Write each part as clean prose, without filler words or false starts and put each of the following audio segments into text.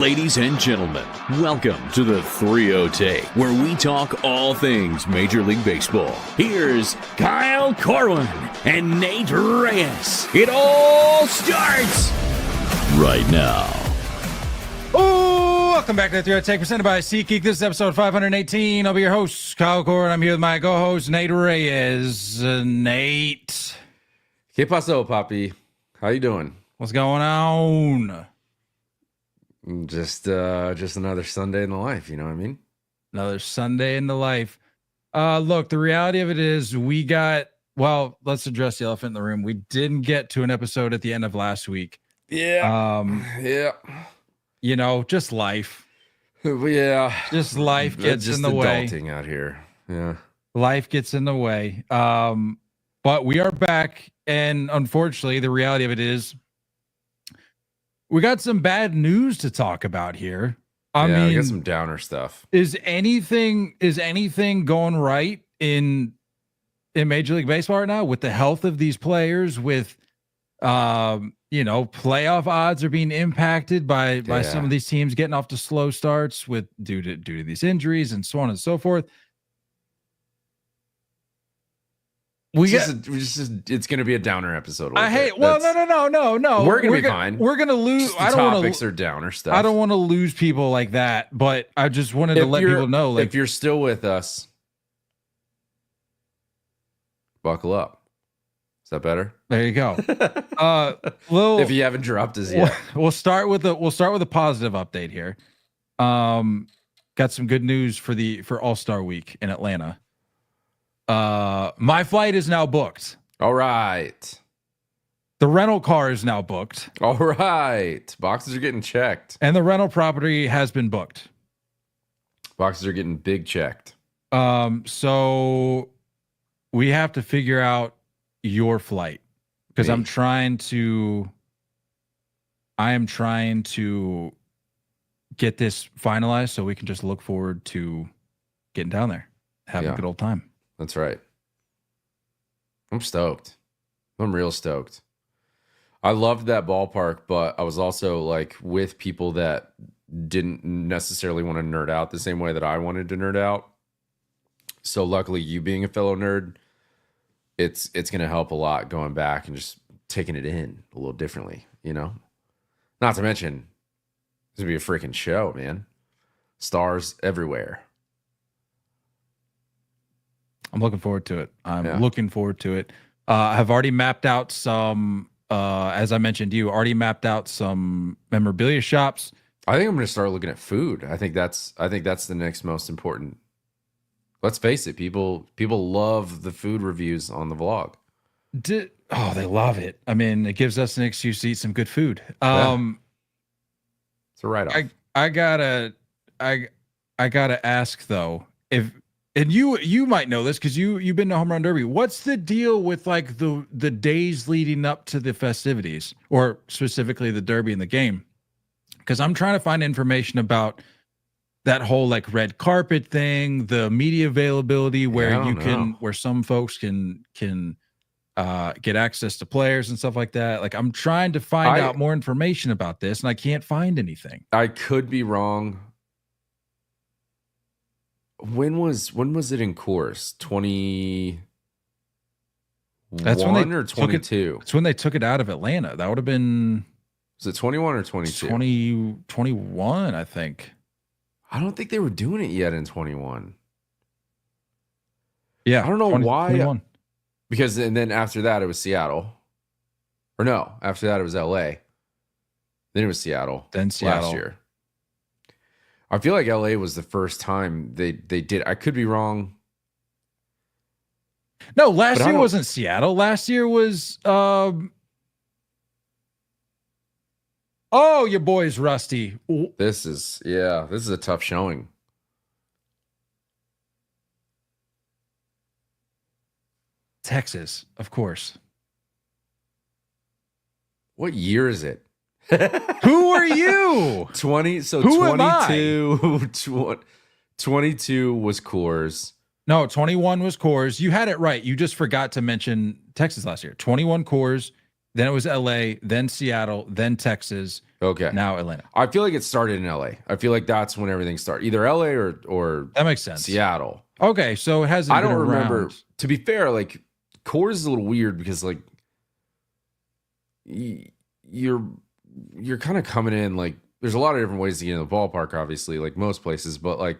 Ladies and gentlemen, welcome to the 3-0 Take, where we talk all things Major League Baseball. Here's Kyle Corwin and Nate Reyes. It all starts right now. Oh, welcome back to the 3-0 Take, presented by SeatGeek. This is episode 518. I'll be your host, Kyle Corwin. I'm here with my co-host, Nate Reyes. Nate. ¿Qué pasó, papi? How you doing? What's going on? Just another Sunday in the life, you know what I mean? Another Sunday in the life. Look, the reality of it is let's address the elephant in the room. We didn't get to an episode at the end of last week. Yeah. You know, just life. Yeah. Just life gets in the way. Just adulting out here. Yeah. Life gets in the way. But we are back, and unfortunately, the reality of it is we got some bad news to talk about here. I mean, we got some downer stuff. Is anything going right in Major League Baseball right now with the health of these players? With playoff odds are being impacted by some of these teams getting off to slow starts due to these injuries and so on and so forth. It's going to be a downer episode. No. We're going to be fine. We're going to lose. I don't topics are downer stuff. I don't want to lose people like that, but I just wanted to let people know. If you're still with us, buckle up. Is that better? There you go. If you haven't dropped us yet, we'll start with a positive update here. Got some good news for All-Star Week in Atlanta. My flight is now booked. All right. The rental car is now booked. All right. Boxes are getting checked. And the rental property has been booked. Boxes are getting big checked. So we have to figure out your flight because I am trying to get this finalized so we can just look forward to getting down there, having a good old time. That's right. I'm stoked. I'm real stoked. I loved that ballpark, but I was also like with people that didn't necessarily want to nerd out the same way that I wanted to nerd out. So luckily, you being a fellow nerd, it's going to help a lot going back and just taking it in a little differently, you know? Not to mention, it's going to be a freaking show, man. Stars everywhere. I'm looking forward to it. Looking forward to it. I've already mapped out some, as I mentioned to you, some memorabilia shops. I think I'm going to start looking at food. I think that's the next most important. Let's face it, people love the food reviews on the vlog. They love it. I mean, it gives us an excuse to eat some good food. It's a write-off. I gotta ask though, and you might know this because you've been to Home Run Derby. What's the deal with like the days leading up to the festivities, or specifically the Derby and the game? Because I'm trying to find information about that whole like red carpet thing, the media availability where where some folks can get access to players and stuff like that. Like I'm trying to find out more information about this, and I can't find anything. I could be wrong. When was it in course? 21 or 22? It's when they took it out of Atlanta. That would have been. Was it 21 or 22? 21, I think. I don't think they were doing it yet in 21. Yeah, I don't know why. 21. Because and then after that it was Seattle, or no? After that it was LA. Then it was Seattle. Then Seattle last year. I feel like LA was the first time they did. I could be wrong. No, last year wasn't Seattle. Last year was your boy's Rusty. This is a tough showing. Texas, of course. What year is it? Who are you? 20. So who 22. 22 was Coors. No, 21 was Coors. You had it right. You just forgot to mention Texas last year. 21 Coors, then it was LA, then Seattle, then Texas. Okay. Now Atlanta. I feel like it started in LA. I feel like that's when everything started. Either LA or That makes sense. Seattle. Okay, so it hasn't. I don't been remember. around. To be fair, like Coors is a little weird because like you're kind of coming in like there's a lot of different ways to get in the ballpark, obviously, like most places, but like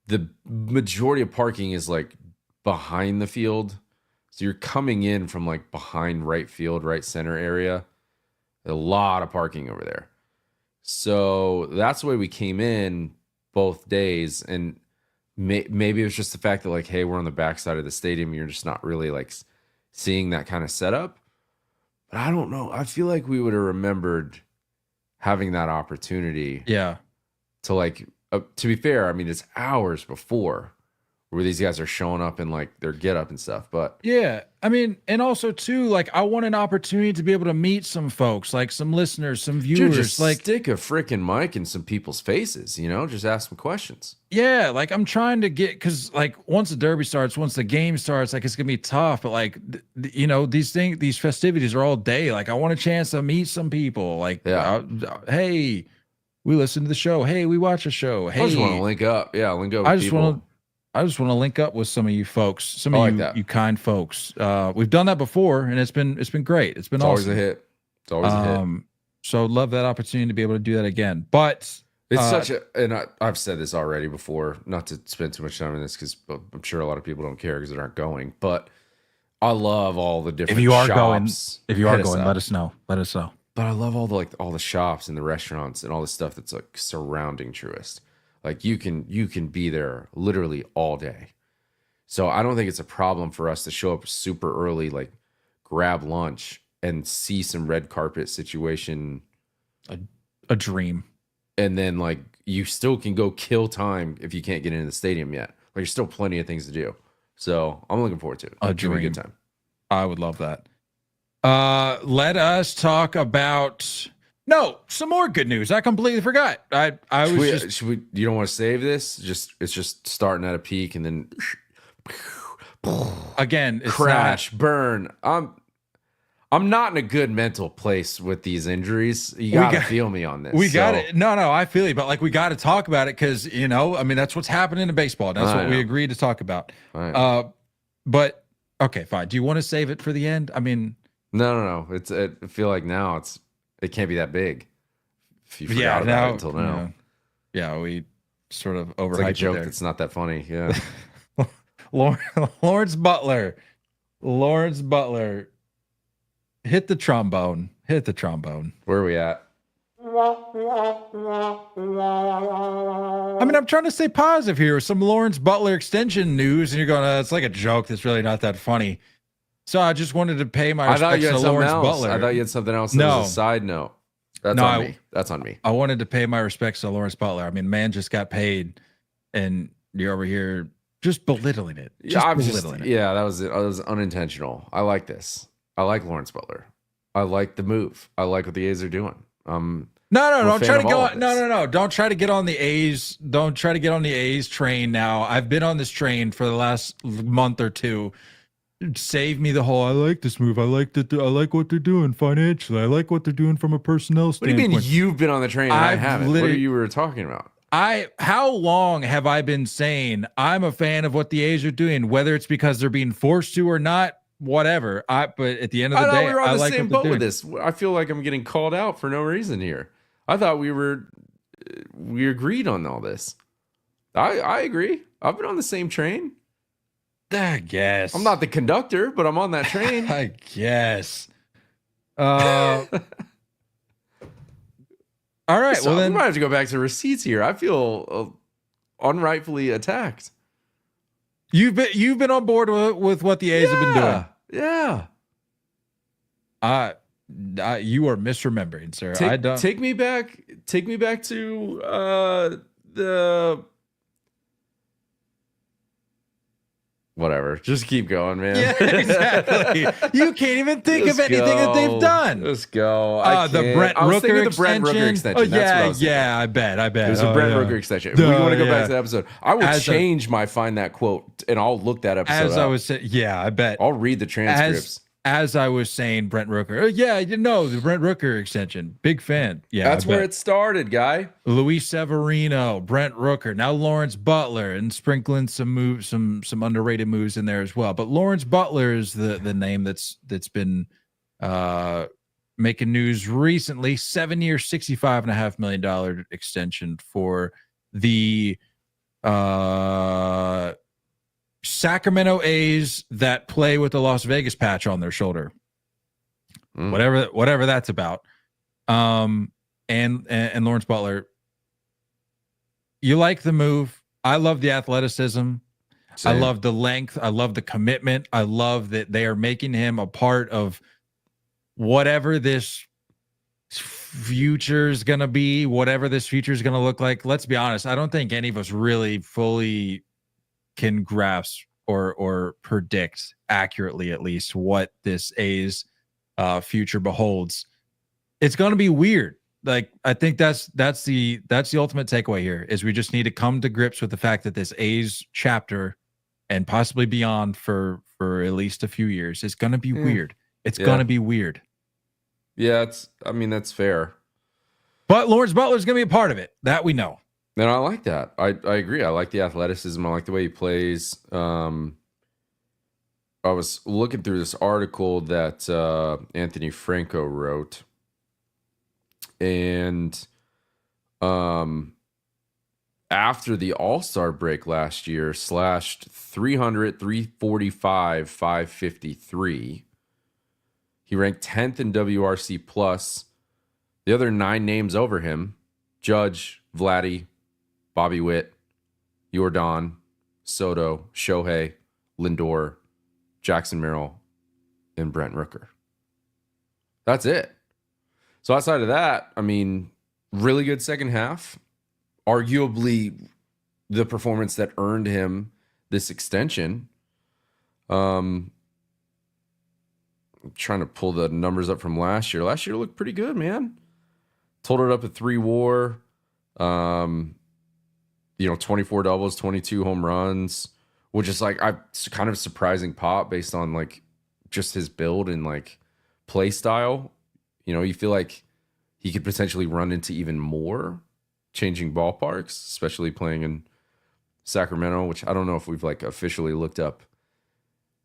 the majority of parking is like behind the field. So you're coming in from like behind right field, right center area. A lot of parking over there. So that's the way we came in both days. And maybe it was just the fact that like, hey, we're on the backside of the stadium. You're just not really like seeing that kind of setup. But I don't know. I feel like we would have remembered having that opportunity. Yeah. To like, to be fair, I mean, it's hours before where these guys are showing up in like their get up and stuff. But yeah, I mean, and also too, like I want an opportunity to be able to meet some folks, like some listeners, some viewers. Dude, just like stick a freaking mic in some people's faces, you know, just ask them questions. Yeah, like I'm trying to get, because like once the Derby starts, once the game starts, like it's gonna be tough. But like you know, these festivities are all day. Like I want a chance to meet some people. Like, hey, we listen to the show. Hey, we watch a show. Hey, I just want to link up. Yeah, link up. With I just want to link up with some of you folks, some of you kind folks. We've done that before, and it's been great. It's been always a hit. It's always a hit. So love that opportunity to be able to do that again. But it's such a, and I've said this already before, not to spend too much time on this because I'm sure a lot of people don't care because they aren't going. But I love all the different. If you are shops. going, let us know. Let us know. But I love all the shops and the restaurants and all the stuff that's like surrounding Truist. Like you can be there literally all day. So I don't think it's a problem for us to show up super early, like grab lunch and see some red carpet situation. A dream. And then like you still can go kill time if you can't get into the stadium yet. Like there's still plenty of things to do. So I'm looking forward to it. A dream. A good time. I would love that. Let us talk about some more good news. I completely forgot. You don't want to save this? It's just starting at a peak and then again, it's crash, burn. I'm not in a good mental place with these injuries. You gotta feel me on this. We got it. No, I feel you, but like we got to talk about it because I mean that's what's happening in baseball. That's what we agreed to talk about. But okay, fine. Do you want to save it for the end? I mean, no. I feel like now it can't be that big. If you forgot about it until now. Yeah, we sort of overhyped it's like a joke there. that's not that funny. Yeah. Lawrence Butler. Hit the trombone. Where are we at? I mean, I'm trying to stay positive here with some Lawrence Butler extension news, and you're going, it's like a joke that's really not that funny. So I just wanted to pay my respects to Lawrence Butler. I thought you had something else that was a side note. That's on me. That's on me. I wanted to pay my respects to Lawrence Butler. I mean, man just got paid, and you're over here just belittling it. Yeah, that was it. That was unintentional. I like this. I like Lawrence Butler. I like the move. I like what the A's are doing. No. Don't try to go on. No. Don't try to get on the A's. Don't try to get on the A's train now. I've been on this train for the last month or two. Save me the whole. I like this move. I like what they're doing financially. I like what they're doing from a personnel standpoint. What do you mean you've been on the train? And I haven't. What are you were talking about? How long have I been saying I'm a fan of what the A's are doing, whether it's because they're being forced to or not? Whatever. But at the end of the day, we were on the like same boat with this. I feel like I'm getting called out for no reason here. I thought we agreed on all this. I agree. I've been on the same train. I guess. I'm not the conductor, but I'm on that train. I guess. All right. So well, then we might have to go back to receipts here. I feel unrightfully attacked. You've been on board with what the A's have been doing. Yeah. You are misremembering, sir. Take me back to the whatever. Just keep going, man. Yeah, exactly. You can't even think of anything that they've done. Let's go. The Brent Rooker extension. Oh, yeah, I bet. It was a Brent Rooker extension. We want to go back to that episode. I will change my find that quote, and I'll look that episode up. I was saying, I bet. I'll read the transcripts. as I was saying, Brent Rooker. Yeah, you know the Brent Rooker extension. Big fan. Yeah, That's where it started, guy. Luis Severino, Brent Rooker, now Lawrence Butler, and sprinkling some moves, some underrated moves in there as well. But Lawrence Butler is the name that's been making news recently. 7 year, $65.5 million extension for the Sacramento A's that play with the Las Vegas patch on their shoulder. Whatever that's about. And Lawrence Butler, you like the move. I love the athleticism. Same. I love the length. I love the commitment. I love that they are making him a part of whatever this future is going to be, whatever this future is going to look like. Let's be honest. I don't think any of us really fully can grasp or predict accurately, at least, what this A's future beholds. It's going to be weird. Like, I think that's the ultimate takeaway here is we just need to come to grips with the fact that this A's chapter and possibly beyond for at least a few years is going to be weird. It's going to be weird. Yeah, that's fair. But Lawrence Butler is going to be a part of it. That we know. And I like that. I agree. I like the athleticism. I like the way he plays. I was looking through this article that Anthony Franco wrote. And after the All-Star break last year, slashed 300, 345, 553. He ranked 10th in WRC plus. The other 9 names over him: Judge, Vladdy, Bobby Witt, Jordan, Soto, Shohei, Lindor, Jackson Merrill, and Brent Rooker. That's it. So outside of that, really good second half. Arguably the performance that earned him this extension. I'm trying to pull the numbers up from last year. Last year looked pretty good, man. Totaled up at 3 WAR. 24 doubles, 22 home runs, which is kind of surprising pop based on just his build and play style. You feel like he could potentially run into even more changing ballparks, especially playing in Sacramento, which I don't know if we've officially looked up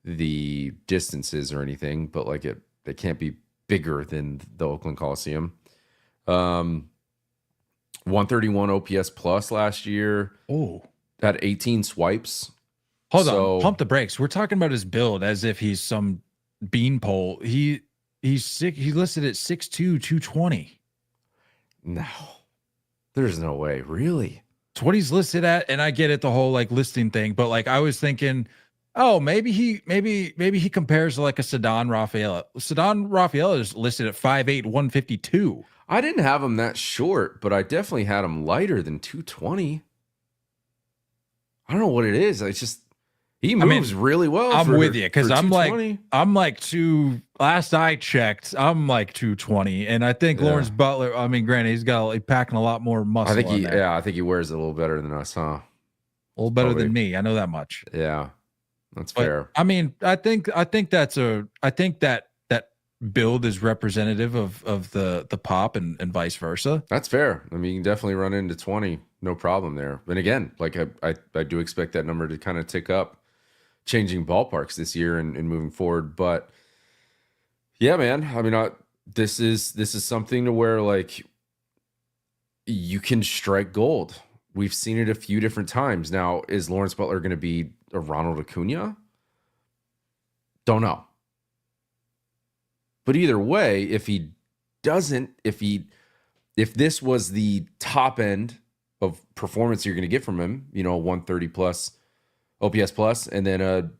the distances or anything, but they can't be bigger than the Oakland Coliseum. 131 OPS plus last year. Oh, had 18 swipes. Hold on, pump the brakes. We're talking about his build as if he's some beanpole. He's sick. He listed at 6'2", 220. No, there's no way. Really? It's what he's listed at, and I get it, the whole listing thing, but I was thinking, oh, maybe he compares to a Ceddanne Rafaela. Ceddanne Rafaela is listed at 5'8", 152. I didn't have him that short, but I definitely had him lighter than 220. I don't know what it is. It's just he moves really well. I'm with you because I'm last I checked, I'm 220, and I think Lawrence Butler. Granted, he's packing a lot more muscle. I think he wears it a little better than us, huh? A little better than me. I know that much. Yeah, that's fair. I think that build is representative of the pop and vice versa. That's fair. You can definitely run into 20, no problem there. And again, I do expect that number to kind of tick up, changing ballparks this year and moving forward. But yeah, man, this is something to where you can strike gold. We've seen it a few different times. Now, is Lawrence Butler going to be a Ronald Acuna? Don't know. But either way, if this was the top end of performance you're going to get from him, 130 plus OPS plus, and then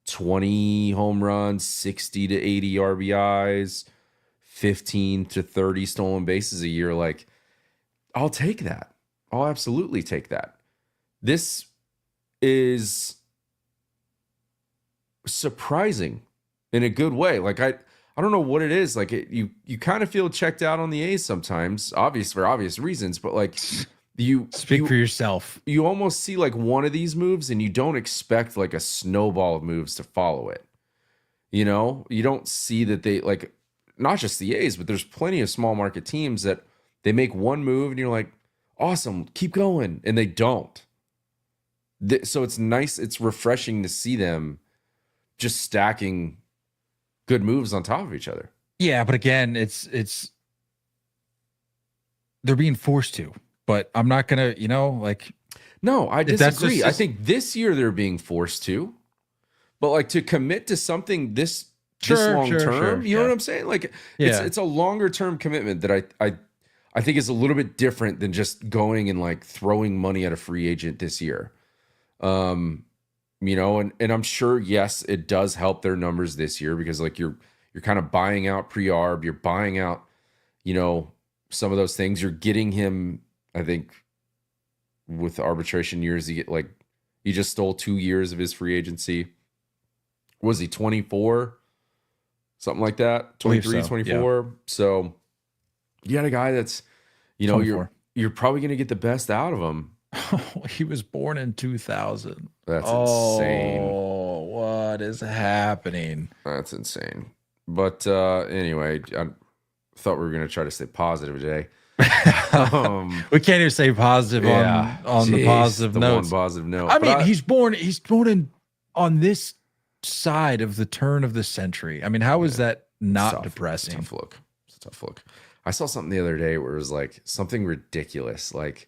20 home runs, 60 to 80 RBIs, 15 to 30 stolen bases a year, I'll take that. I'll absolutely take that. This is surprising in a good way. I don't know what it is. You kind of feel checked out on the A's sometimes, for obvious reasons, but you speak for yourself. You almost see one of these moves and you don't expect a snowball of moves to follow it. You know, you don't see that they like not just the A's, but there's plenty of small market teams that they make one move and you're like, awesome, keep going, and they don't. So it's nice, it's refreshing to see them just stacking good moves on top of each other. Yeah, but again, it's they're being forced to. But I'm not gonna, like. No, I disagree. Just, I think this year they're being forced to, but like to commit to something this long term, you know what I'm saying? Like it's a longer term commitment that I think is a little bit different than just going and like throwing money at a free agent this year. And I'm sure, yes, it does help their numbers this year because like you're kind of buying out pre-arb, you're buying out, some of those things. You're getting him, I think, with arbitration years, he just stole 2 years of his free agency. Was he 24? Something like that? 23, so, 24. Yeah. So you got a guy that's, 24. You're probably going to get the best out of him. Oh, he was born in 2000. That's insane. Oh, what is happening? That's insane. But anyway, I thought we were going to try to stay positive today. We can't even say positive on the positive notes. One positive note. I mean, he's born on this side of the turn of the century. I mean, how is that not depressing? It's a tough look. I saw something the other day where it was like something ridiculous. Like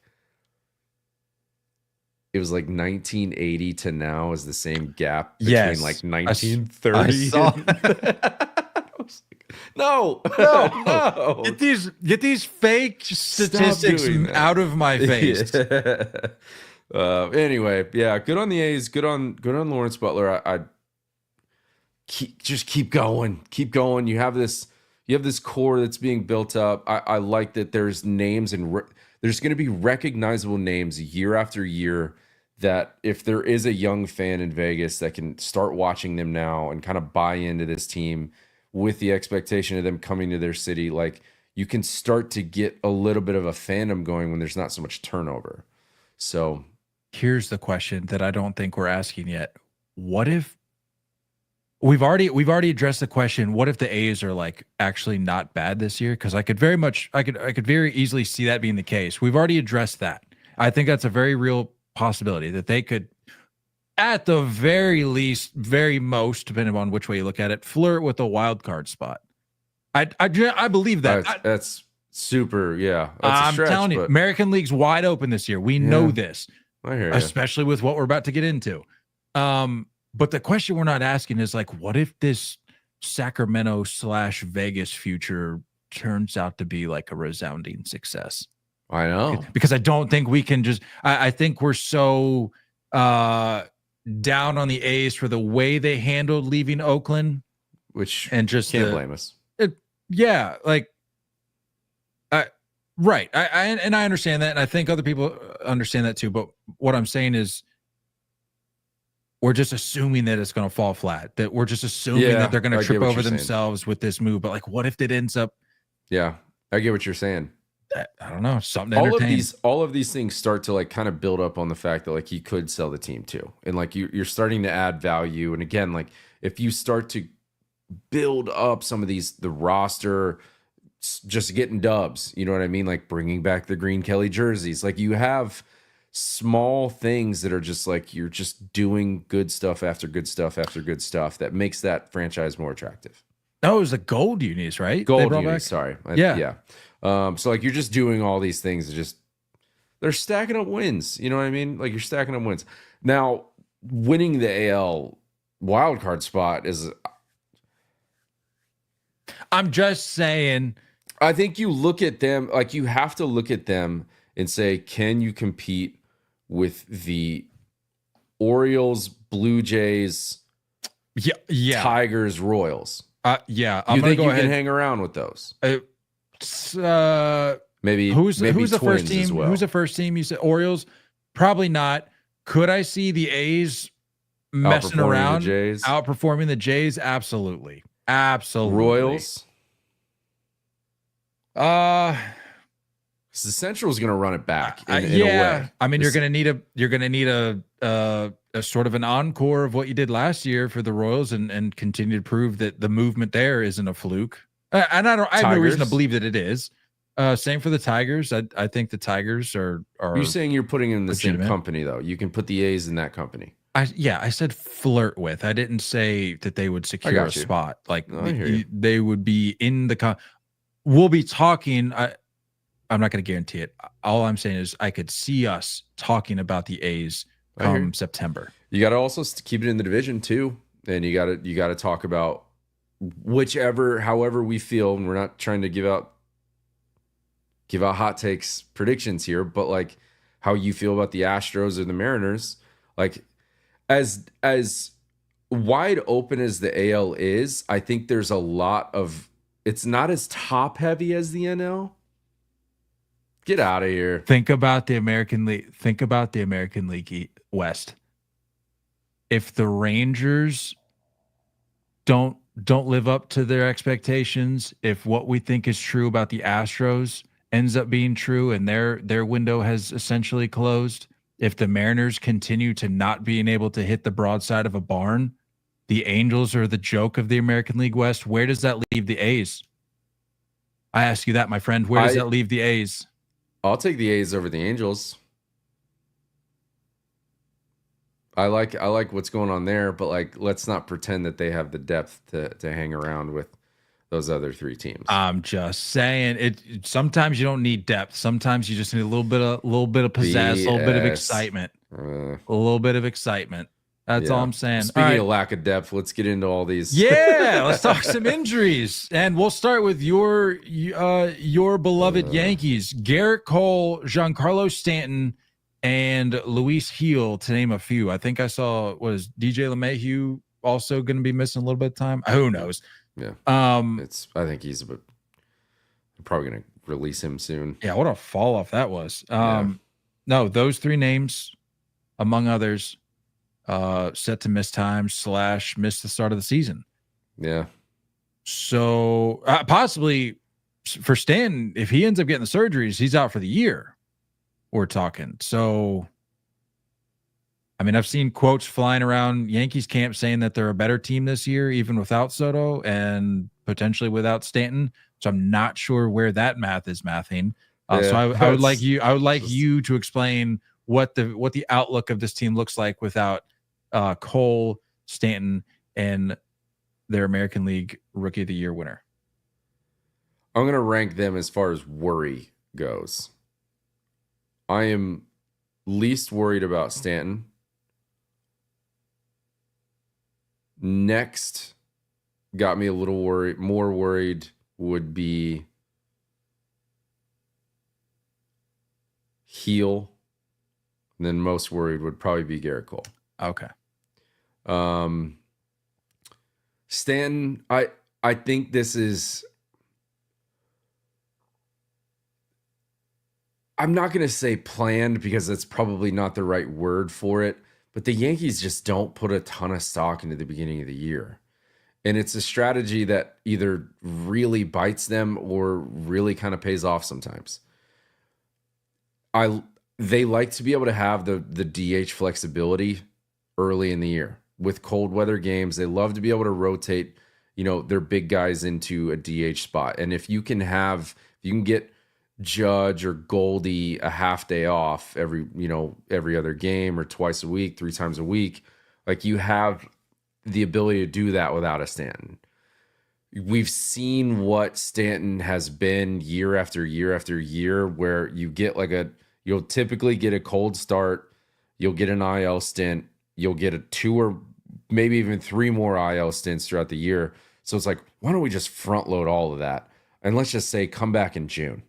it was like 1980 to now is the same gap between like 1930. I saw No. Get these fake statistics out of my face. Anyway, yeah, good on the A's. Good on Lawrence Butler. I keep going. Keep going. You have this core that's being built up. I like that there's names and there's going to be recognizable names year after year that if there is a young fan in Vegas that can start watching them now and kind of buy into this team with the expectation of them coming to their city, like you can start to get a little bit of a fandom going when there's not so much turnover. So here's the question that I don't think we're asking yet. What if we've already addressed the question, what if the A's are like actually not bad this year? Because I could very easily see that being the case. We've already addressed that. I think that's a very real possibility that they could, at the very least, very most, depending on which way you look at it, flirt with a wild card spot. I believe that. That's super, yeah. That's I'm telling you, American League's wide open this year. We know this, I hear you. Especially with what we're about to get into. But the question we're not asking is like, what if this Sacramento/Vegas future turns out to be like a resounding success? I know. Because I don't think we can just, I think we're so down on the A's for the way they handled leaving Oakland. And just can't blame us. Right. I understand that. And I think other people understand that too. But what I'm saying is, we're just assuming that it's going to fall flat, that we're just assuming that they're going to trip over themselves with this move. But like, what if it ends up? Yeah, I get what you're saying. I don't know, something to entertain. All of these things start to like kind of build up on the fact that like he could sell the team too. And like you're starting to add value. And again, like if you start to build up some of the roster, just getting dubs, you know what I mean? Like bringing back the green Kelly jerseys. Like you have small things that are just like you're just doing good stuff after good stuff after good stuff that makes that franchise more attractive. No, it was the gold unis, right? Gold unis, sorry. Yeah. So like you're just doing all these things, they're stacking up wins. You know what I mean? Like you're stacking up wins. Now, winning the AL wildcard spot is, I'm just saying, I think you look at them, like you have to look at them and say, can you compete with the Orioles, Blue Jays, Tigers, Royals? You think you can hang around with those? Maybe who's the Twins first team? as well. Who's the first team? You said Orioles. Probably not. Could I see the A's messing around, outperforming the Jays? Absolutely. Royals. The Central is going to run it back in a way. I mean, you're going to need a a sort of an encore of what you did last year for the Royals and continue to prove that the movement there isn't a fluke. And I have no reason to believe that it is. Same for the Tigers. I think the Tigers are You're saying you're putting in the legitimate. same company, though. You can put the A's in that company. I said flirt with. I didn't say that they would secure a spot. Like they would be in the we'll be talking. I'm not going to guarantee it. All I'm saying is I could see us talking about the A's come September. You got to also keep it in the division too, and you got to talk about however we feel. And we're not trying to give out hot takes predictions here, but like how you feel about the Astros or the Mariners, like as wide open as the AL is, I think there's a lot of, it's not as top heavy as the NL. Get out of here. Think about the American League. Think about the American League West. If the Rangers don't live up to their expectations, if what we think is true about the Astros ends up being true and their window has essentially closed, if the Mariners continue to not being able to hit the broadside of a barn, the Angels are the joke of the American League West. Where does that leave the A's? I ask you that, my friend. Where does that leave the A's? I'll take the A's over the Angels. I like what's going on there, but like let's not pretend that they have the depth to hang around with those other three teams. I'm just saying it. Sometimes you don't need depth. Sometimes you just need a little bit of pizzazz, a little bit of excitement, a little bit of excitement. That's all I'm saying. Speaking of lack of depth, let's get into all these. Yeah, let's talk some injuries, and we'll start with your beloved Yankees: Garrett Cole, Giancarlo Stanton, and Luis Gil, to name a few. I think I saw was DJ LeMahieu also going to be missing a little bit of time. Who knows? Yeah. I think he's probably going to release him soon. Yeah. What a fall off that was. No, those three names, among others, set to miss time / miss the start of the season. Yeah. So possibly for Stanton, if he ends up getting the surgeries, he's out for the year. We're talking. So, I mean, I've seen quotes flying around Yankees camp saying that they're a better team this year, even without Soto and potentially without Stanton. So I'm not sure where that math is mathing. So I would like you to explain what the outlook of this team looks like without Cole, Stanton, and their American League Rookie of the Year winner. I'm going to rank them as far as worry goes. I am least worried about Stanton. Next, got me a little more worried would be Gil. And then most worried would probably be Garrett Cole. Okay. Stanton, I think this is, I'm not going to say planned because that's probably not the right word for it, but the Yankees just don't put a ton of stock into the beginning of the year. And it's a strategy that either really bites them or really kind of pays off sometimes. They like to be able to have the DH flexibility early in the year. With cold weather games, they love to be able to rotate, their big guys into a DH spot. And if you can get Judge or Goldie a half day off every other game or twice a week, 3 times a week, like you have the ability to do that without a Stanton. We've seen what Stanton has been year after year after year, where you get you'll typically get a cold start, you'll get an IL stint, you'll get a 2 or maybe even 3 more IL stints throughout the year. So it's like, why don't we just front load all of that? And let's just say come back in June.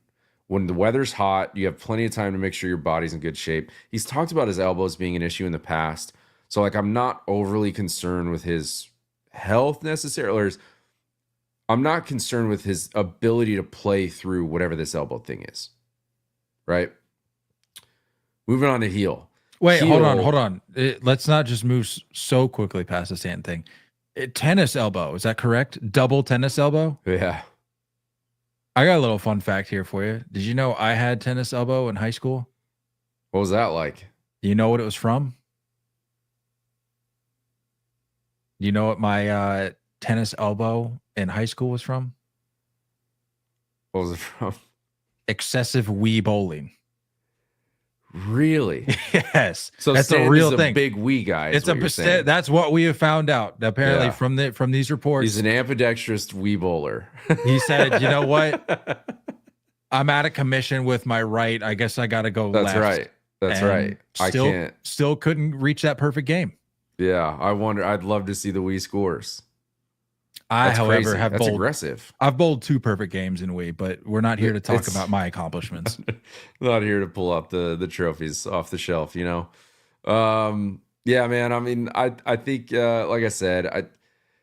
When the weather's hot, you have plenty of time to make sure your body's in good shape. He's talked about his elbows being an issue in the past. So I'm not overly concerned with his health necessarily. I'm not concerned with his ability to play through whatever this elbow thing is. Right? Moving on to Gil. Wait, hold on. Let's not just move so quickly past the Stanton thing. Tennis elbow, is that correct? Double tennis elbow? Yeah. I got a little fun fact here for you. Did you know I had tennis elbow in high school? What was that like? Do you know what it was from? You know what my tennis elbow in high school was from? What was it from? Excessive Wii bowling. Really? Yes. So that's Stan a real is thing. Big Wii guy. Is It's what you're saying. that's what we have found out apparently Yeah. from these reports. He's an ambidextrous Wii bowler. He said, "You know what? I'm out of commission with my right. I guess I got to go That's left." right. That's And right. I can't. Still couldn't reach that perfect game. Yeah, I wonder. I'd love to see the Wii scores. I, however, crazy. have That's bowled. aggressive. I've bowled 2 perfect games in Wii, but we're not here to talk about my accomplishments. Not here to pull up the trophies off the shelf, you know. Yeah, man. I mean, I think like I said,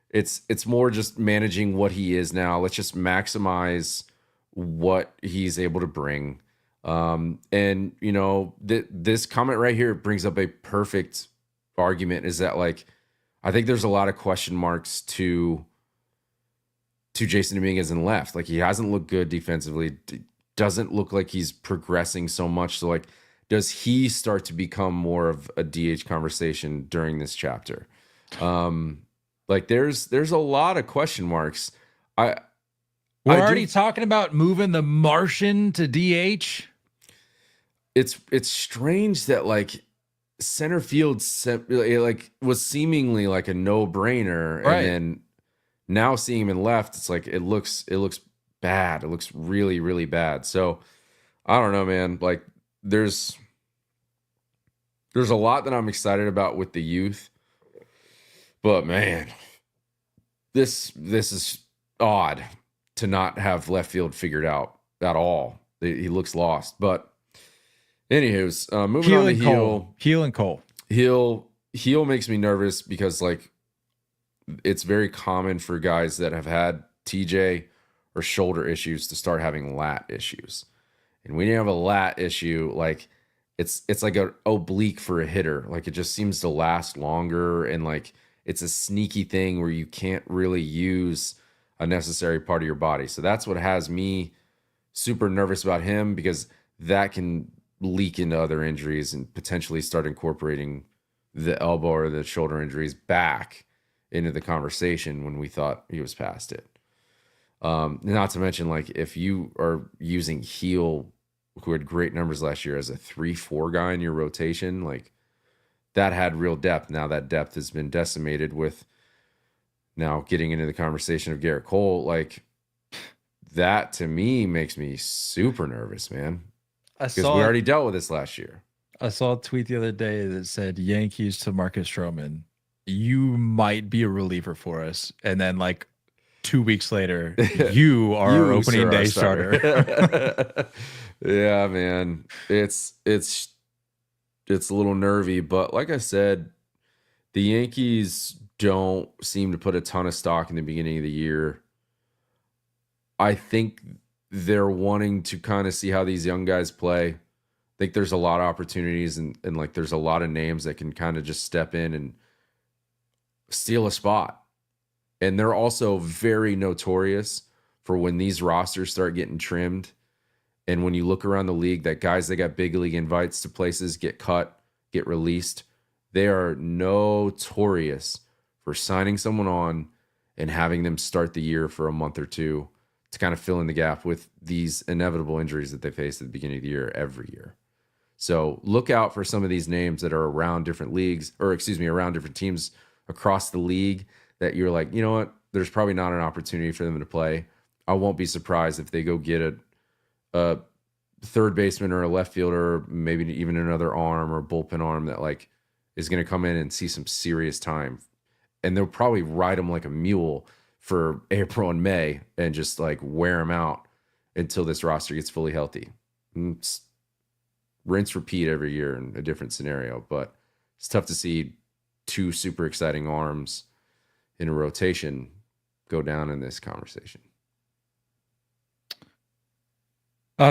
it's more just managing what he is now. Let's just maximize what he's able to bring. And you know, this comment right here brings up a perfect argument, is that like I think there's a lot of question marks to Jason Dominguez in left. Like he hasn't looked good defensively. Doesn't look like he's progressing so much. So like, does he start to become more of a DH conversation during this chapter? Like there's a lot of question marks. We're already talking about moving the Martian to DH. It's strange that like center field like was seemingly like a no-brainer, right. And then now seeing him in left, it's like it looks bad. It looks really, really bad. So I don't know, man. Like there's a lot that I'm excited about with the youth, but man, this is odd to not have left field figured out at all. He looks lost. But anywho's, moving on to Heel. Heel makes me nervous because like it's very common for guys that have had TJ or shoulder issues to start having lat issues. And when you have a lat issue, like it's like an oblique for a hitter. Like it just seems to last longer, and like it's a sneaky thing where you can't really use a necessary part of your body. So that's what has me super nervous about him, because that can leak into other injuries and potentially start incorporating the elbow or the shoulder injuries back into the conversation when we thought he was past it. Not to mention, like, if you are using Heel, who had great numbers last year, as a 3-4 guy in your rotation, like that had real depth. Now that depth has been decimated with now getting into the conversation of Garrett Cole. Like that to me makes me super nervous, man. Because we already dealt with this last year. I saw a tweet the other day that said, "Yankees to Marcus Stroman, you might be a reliever for us." And then like 2 weeks later, you are our opening day starter. Yeah, man. It's a little nervy, but like I said, the Yankees don't seem to put a ton of stock in the beginning of the year. I think they're wanting to kind of see how these young guys play. I think there's a lot of opportunities, and like there's a lot of names that can kind of just step in and steal a spot. And they're also very notorious for when these rosters start getting trimmed. And when you look around the league, that guys that got big league invites to places get cut, get released. They are notorious for signing someone on and having them start the year for a month or two to kind of fill in the gap with these inevitable injuries that they face at the beginning of the year every year. So look out for some of these names that are around different leagues, or around different teams across the league, that you're like, you know what, there's probably not an opportunity for them to play. I won't be surprised if they go get a third baseman or a left fielder, maybe even another arm or bullpen arm that like is going to come in and see some serious time. And they'll probably ride them like a mule for April and May and just like wear them out until this roster gets fully healthy. It's rinse, repeat every year in a different scenario, but it's tough to see 2 super exciting arms in a rotation go down in this conversation.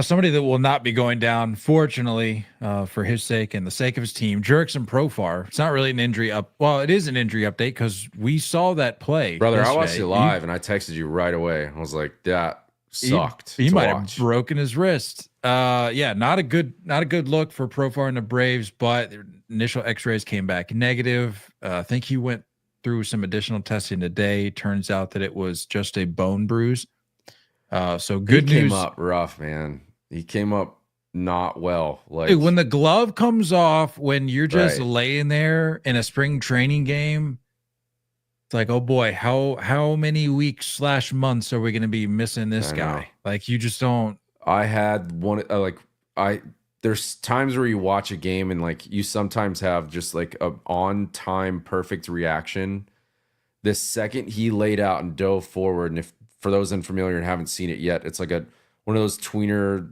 Somebody that will not be going down, fortunately, for his sake and the sake of his team, Jurickson Profar. It's not really an injury well, it is an injury update because we saw that play. Brother, yesterday. I watched it live and I texted you right away. I was like, that sucked. He might have broken his wrist. Yeah, not a good look for Profar and the Braves, but their initial x-rays came back negative. I think he went through some additional testing today. Turns out that it was just a bone bruise. So good news. He came up rough, man. He came up not well. Like, dude, when the glove comes off, when you're just Right. laying there in a spring training game, it's like, oh boy, how many weeks / months are we going to be missing this I know. guy? Like, you just don't. I had one there's times where you watch a game and like you sometimes have just like a on time perfect reaction. The second he laid out and dove forward, and if for those unfamiliar and haven't seen it yet, it's like one of those tweener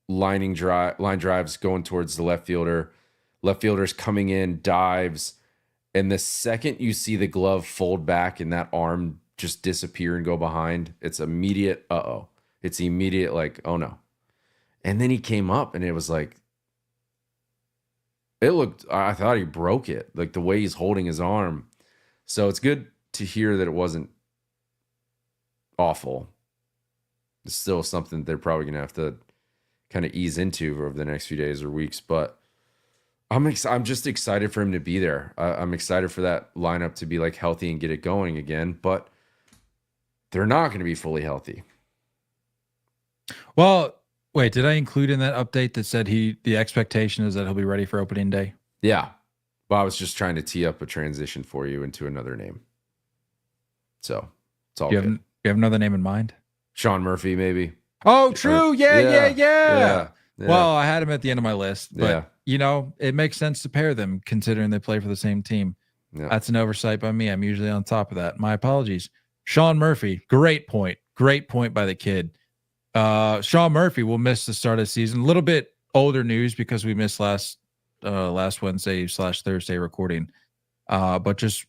line drives going towards the left fielder. Left fielder's coming in, dives, and the second you see the glove fold back and that arm just disappear and go behind, it's immediate It's immediate like, oh no. And then he came up and it was like, I thought he broke it, like the way he's holding his arm. So it's good to hear that it wasn't awful. It's still something they're probably going to have to kind of ease into over the next few days or weeks. But I'm just excited for him to be there. I'm excited for that lineup to be like healthy and get it going again. But they're not going to be fully healthy. Well, wait, did I include in that update that said the expectation is that he'll be ready for opening day? Yeah. But I was just trying to tee up a transition for you into another name. So it's all good. You have another name in mind? Sean Murphy, maybe. Oh, true. Yeah. Yeah. Well, I had him at the end of my list, but Yeah. It makes sense to pair them considering they play for the same team. Yeah. That's an oversight by me. I'm usually on top of that. My apologies. Sean Murphy, great point. Great point by the kid. Sean Murphy will miss the start of the season. A little bit older news because we missed last Wednesday / Thursday recording. But just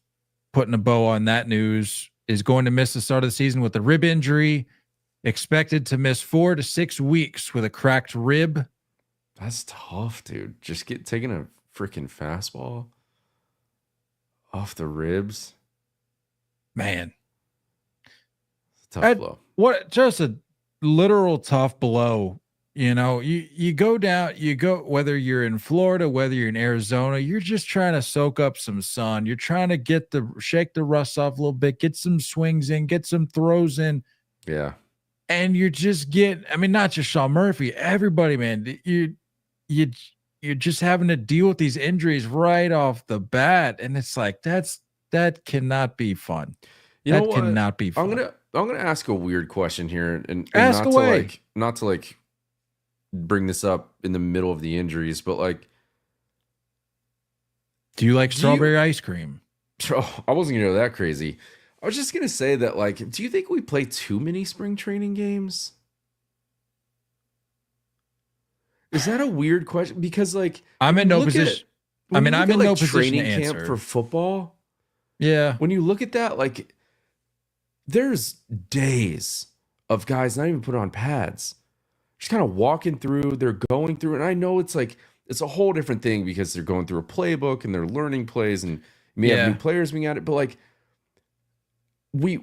putting a bow on that news, is going to miss the start of the season with a rib injury. Expected to miss 4 to 6 weeks with a cracked rib. That's tough, dude. Just taking a freaking fastball off the ribs. Man. Tough blow. What just a literal tough blow. You go down, whether you're in Florida, whether you're in Arizona, you're just trying to soak up some sun. You're trying to shake the rust off a little bit, get some swings in, get some throws in. Yeah. And you're just not just Sean Murphy, everybody, man. You're just having to deal with these injuries right off the bat. And it's like, that cannot be fun. You know what? Cannot be fun. I'm gonna ask a weird question here, and ask not away. not to bring this up in the middle of the injuries, but do you like strawberry ice cream? Oh, I wasn't gonna go that crazy. I was just gonna say that, do you think we play too many spring training games? Is that a weird question? Because I'm in no position. I'm in no position training to camp answer. for football. Yeah. When you look at that, there's days of guys not even put on pads, just kind of walking through. They're going through, and I know it's a whole different thing because they're going through a playbook and they're learning plays, and may have new players being at it. But we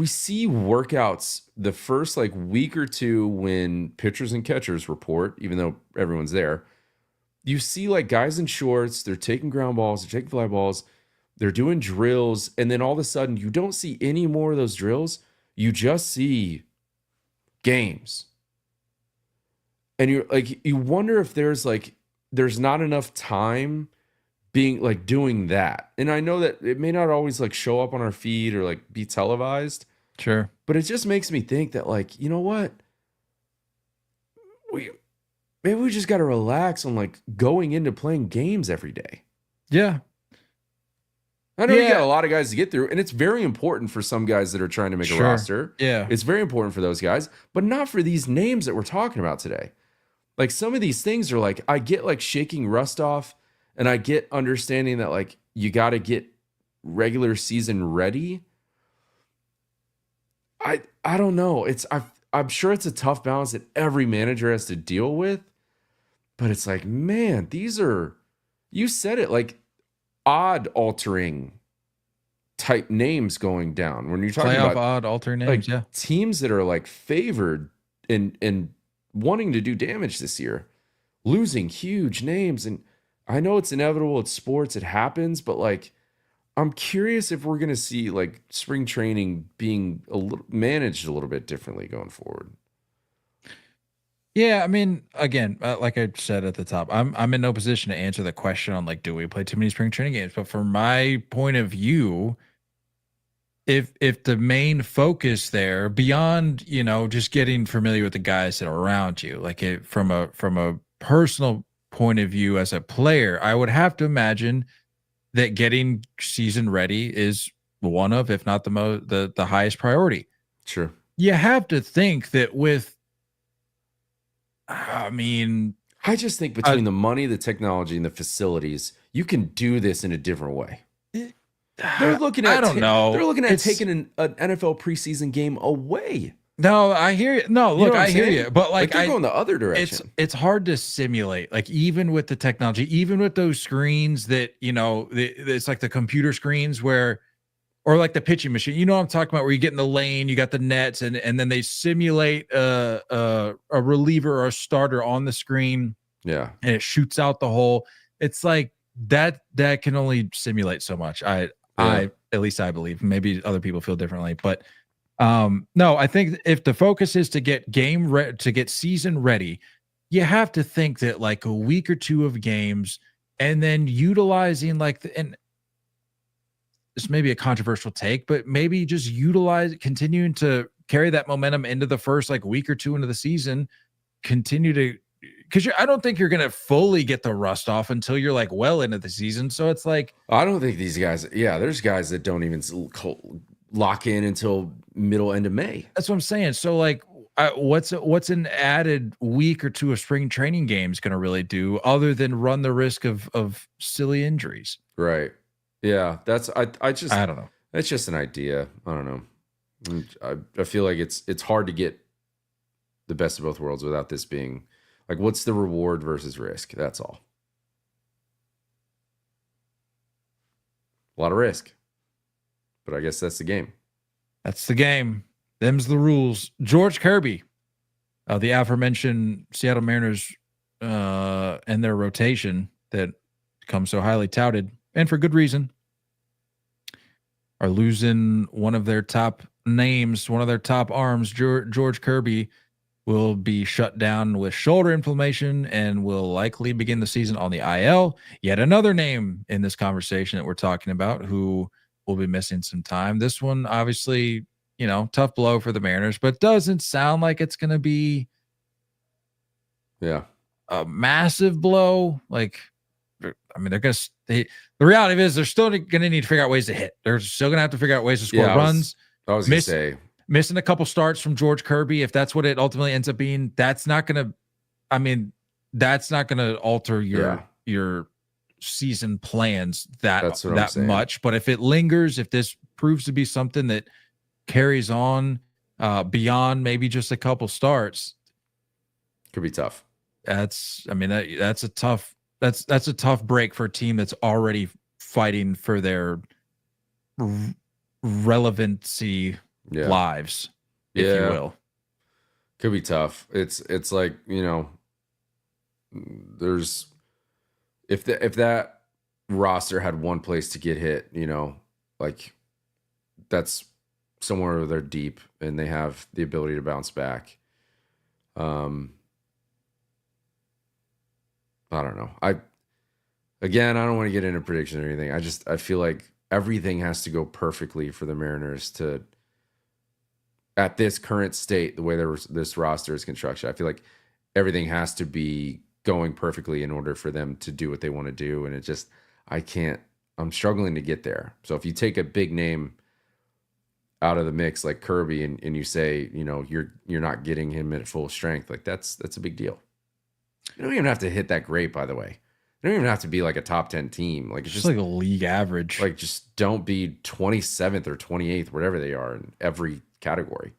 see workouts the first week or two when pitchers and catchers report, even though everyone's there. You see guys in shorts, they're taking ground balls, they're taking fly balls. They're doing drills, and then all of a sudden, you don't see any more of those drills. You just see games. And you wonder if there's not enough time being doing that. And I know that it may not always show up on our feed or be televised. Sure. But it just makes me think that you know what? Maybe we just got to relax on going into playing games every day. Yeah. I know you got a lot of guys to get through, and it's very important for some guys that are trying to make a roster. Yeah. It's very important for those guys, but not for these names that we're talking about today. Some of these things are I get shaking rust off, and I get understanding that you got to get regular season ready. I don't know. I'm sure it's a tough balance that every manager has to deal with, but it's man, these are, you said it, odd altering type names going down when you're talking playoff about odd altering names, teams that are favored and wanting to do damage this year, losing huge names. And I know it's inevitable, it's sports, it happens, but I'm curious if we're going to see like spring training being managed a little bit differently going forward. Yeah, I mean, again, like I said at the top, I'm in no position to answer the question on like, do we play too many spring training games? But from my point of view, if the main focus there, beyond just getting familiar with the guys that are around you, like from a personal point of view as a player, I would have to imagine that getting season ready is one of, if not the highest priority. Sure. You have to think that with, I mean, I just think between the money, the technology, and the facilities, you can do this in a different way. They're looking at, I don't know. They're looking at taking an NFL preseason game away. No, I hear you. No, look, I hear you. But like they're going the other direction. It's hard to simulate. Like even with the technology, even with those screens that, it's like the computer screens or like the pitching machine. You know what I'm talking about, where you get in the lane, you got the nets, and then they simulate a reliever or a starter on the screen. Yeah. And it shoots out the hole. It's like that can only simulate so much. I at least I believe. Maybe other people feel differently, but no, I think if the focus is to get to get season ready, you have to think that like a week or two of games, and then utilizing and this may be a controversial take, but maybe just continuing to carry that momentum into the first like week or two into the season, because I don't think you're going to fully get the rust off until you're like well into the season. So it's like, I don't think these guys, there's guys that don't even lock in until end of May. That's what I'm saying. So like, what's an added week or two of spring training games going to really do other than run the risk of silly injuries? Right. Yeah. I don't know. That's just an idea. I don't know. I feel like it's hard to get the best of both worlds without this being like, what's the reward versus risk? That's all. A lot of risk, but I guess that's the game. That's the game. Them's the rules. George Kirby, the aforementioned Seattle Mariners, and their rotation that comes so highly touted, and for good reason, are losing one of their top names, one of their top arms. George Kirby will be shut down with shoulder inflammation and will likely begin the season on the IL. Yet another name in this conversation that we're talking about who will be missing some time. This one, obviously, tough blow for the Mariners, but doesn't sound like it's going to be a massive blow. Like, I mean, the reality is they're still going to need to figure out ways to hit. They're still going to have to figure out ways to score runs. I was going to say, missing a couple starts from George Kirby, if that's what it ultimately ends up being, that's not going to alter your season plans that much. But if it lingers, if this proves to be something that carries on beyond maybe just a couple starts, could be tough. That's a tough break for a team that's already fighting for their relevancy lives, if you will. Could be tough. It's like, there's if that roster had one place to get hit, like that's somewhere where they're deep and they have the ability to bounce back. I don't know. I don't want to get into prediction or anything. I feel like everything has to go perfectly for the Mariners to, at this current state, the way this roster is constructed, I feel like everything has to be going perfectly in order for them to do what they want to do. And I'm struggling to get there. So if you take a big name out of the mix like Kirby and you say, you're not getting him at full strength, like that's a big deal. You don't even have to hit that great, by the way. You don't even have to be like a top 10 team. Like it's just like a league average. Like just don't be 27th or 28th, whatever they are in every category.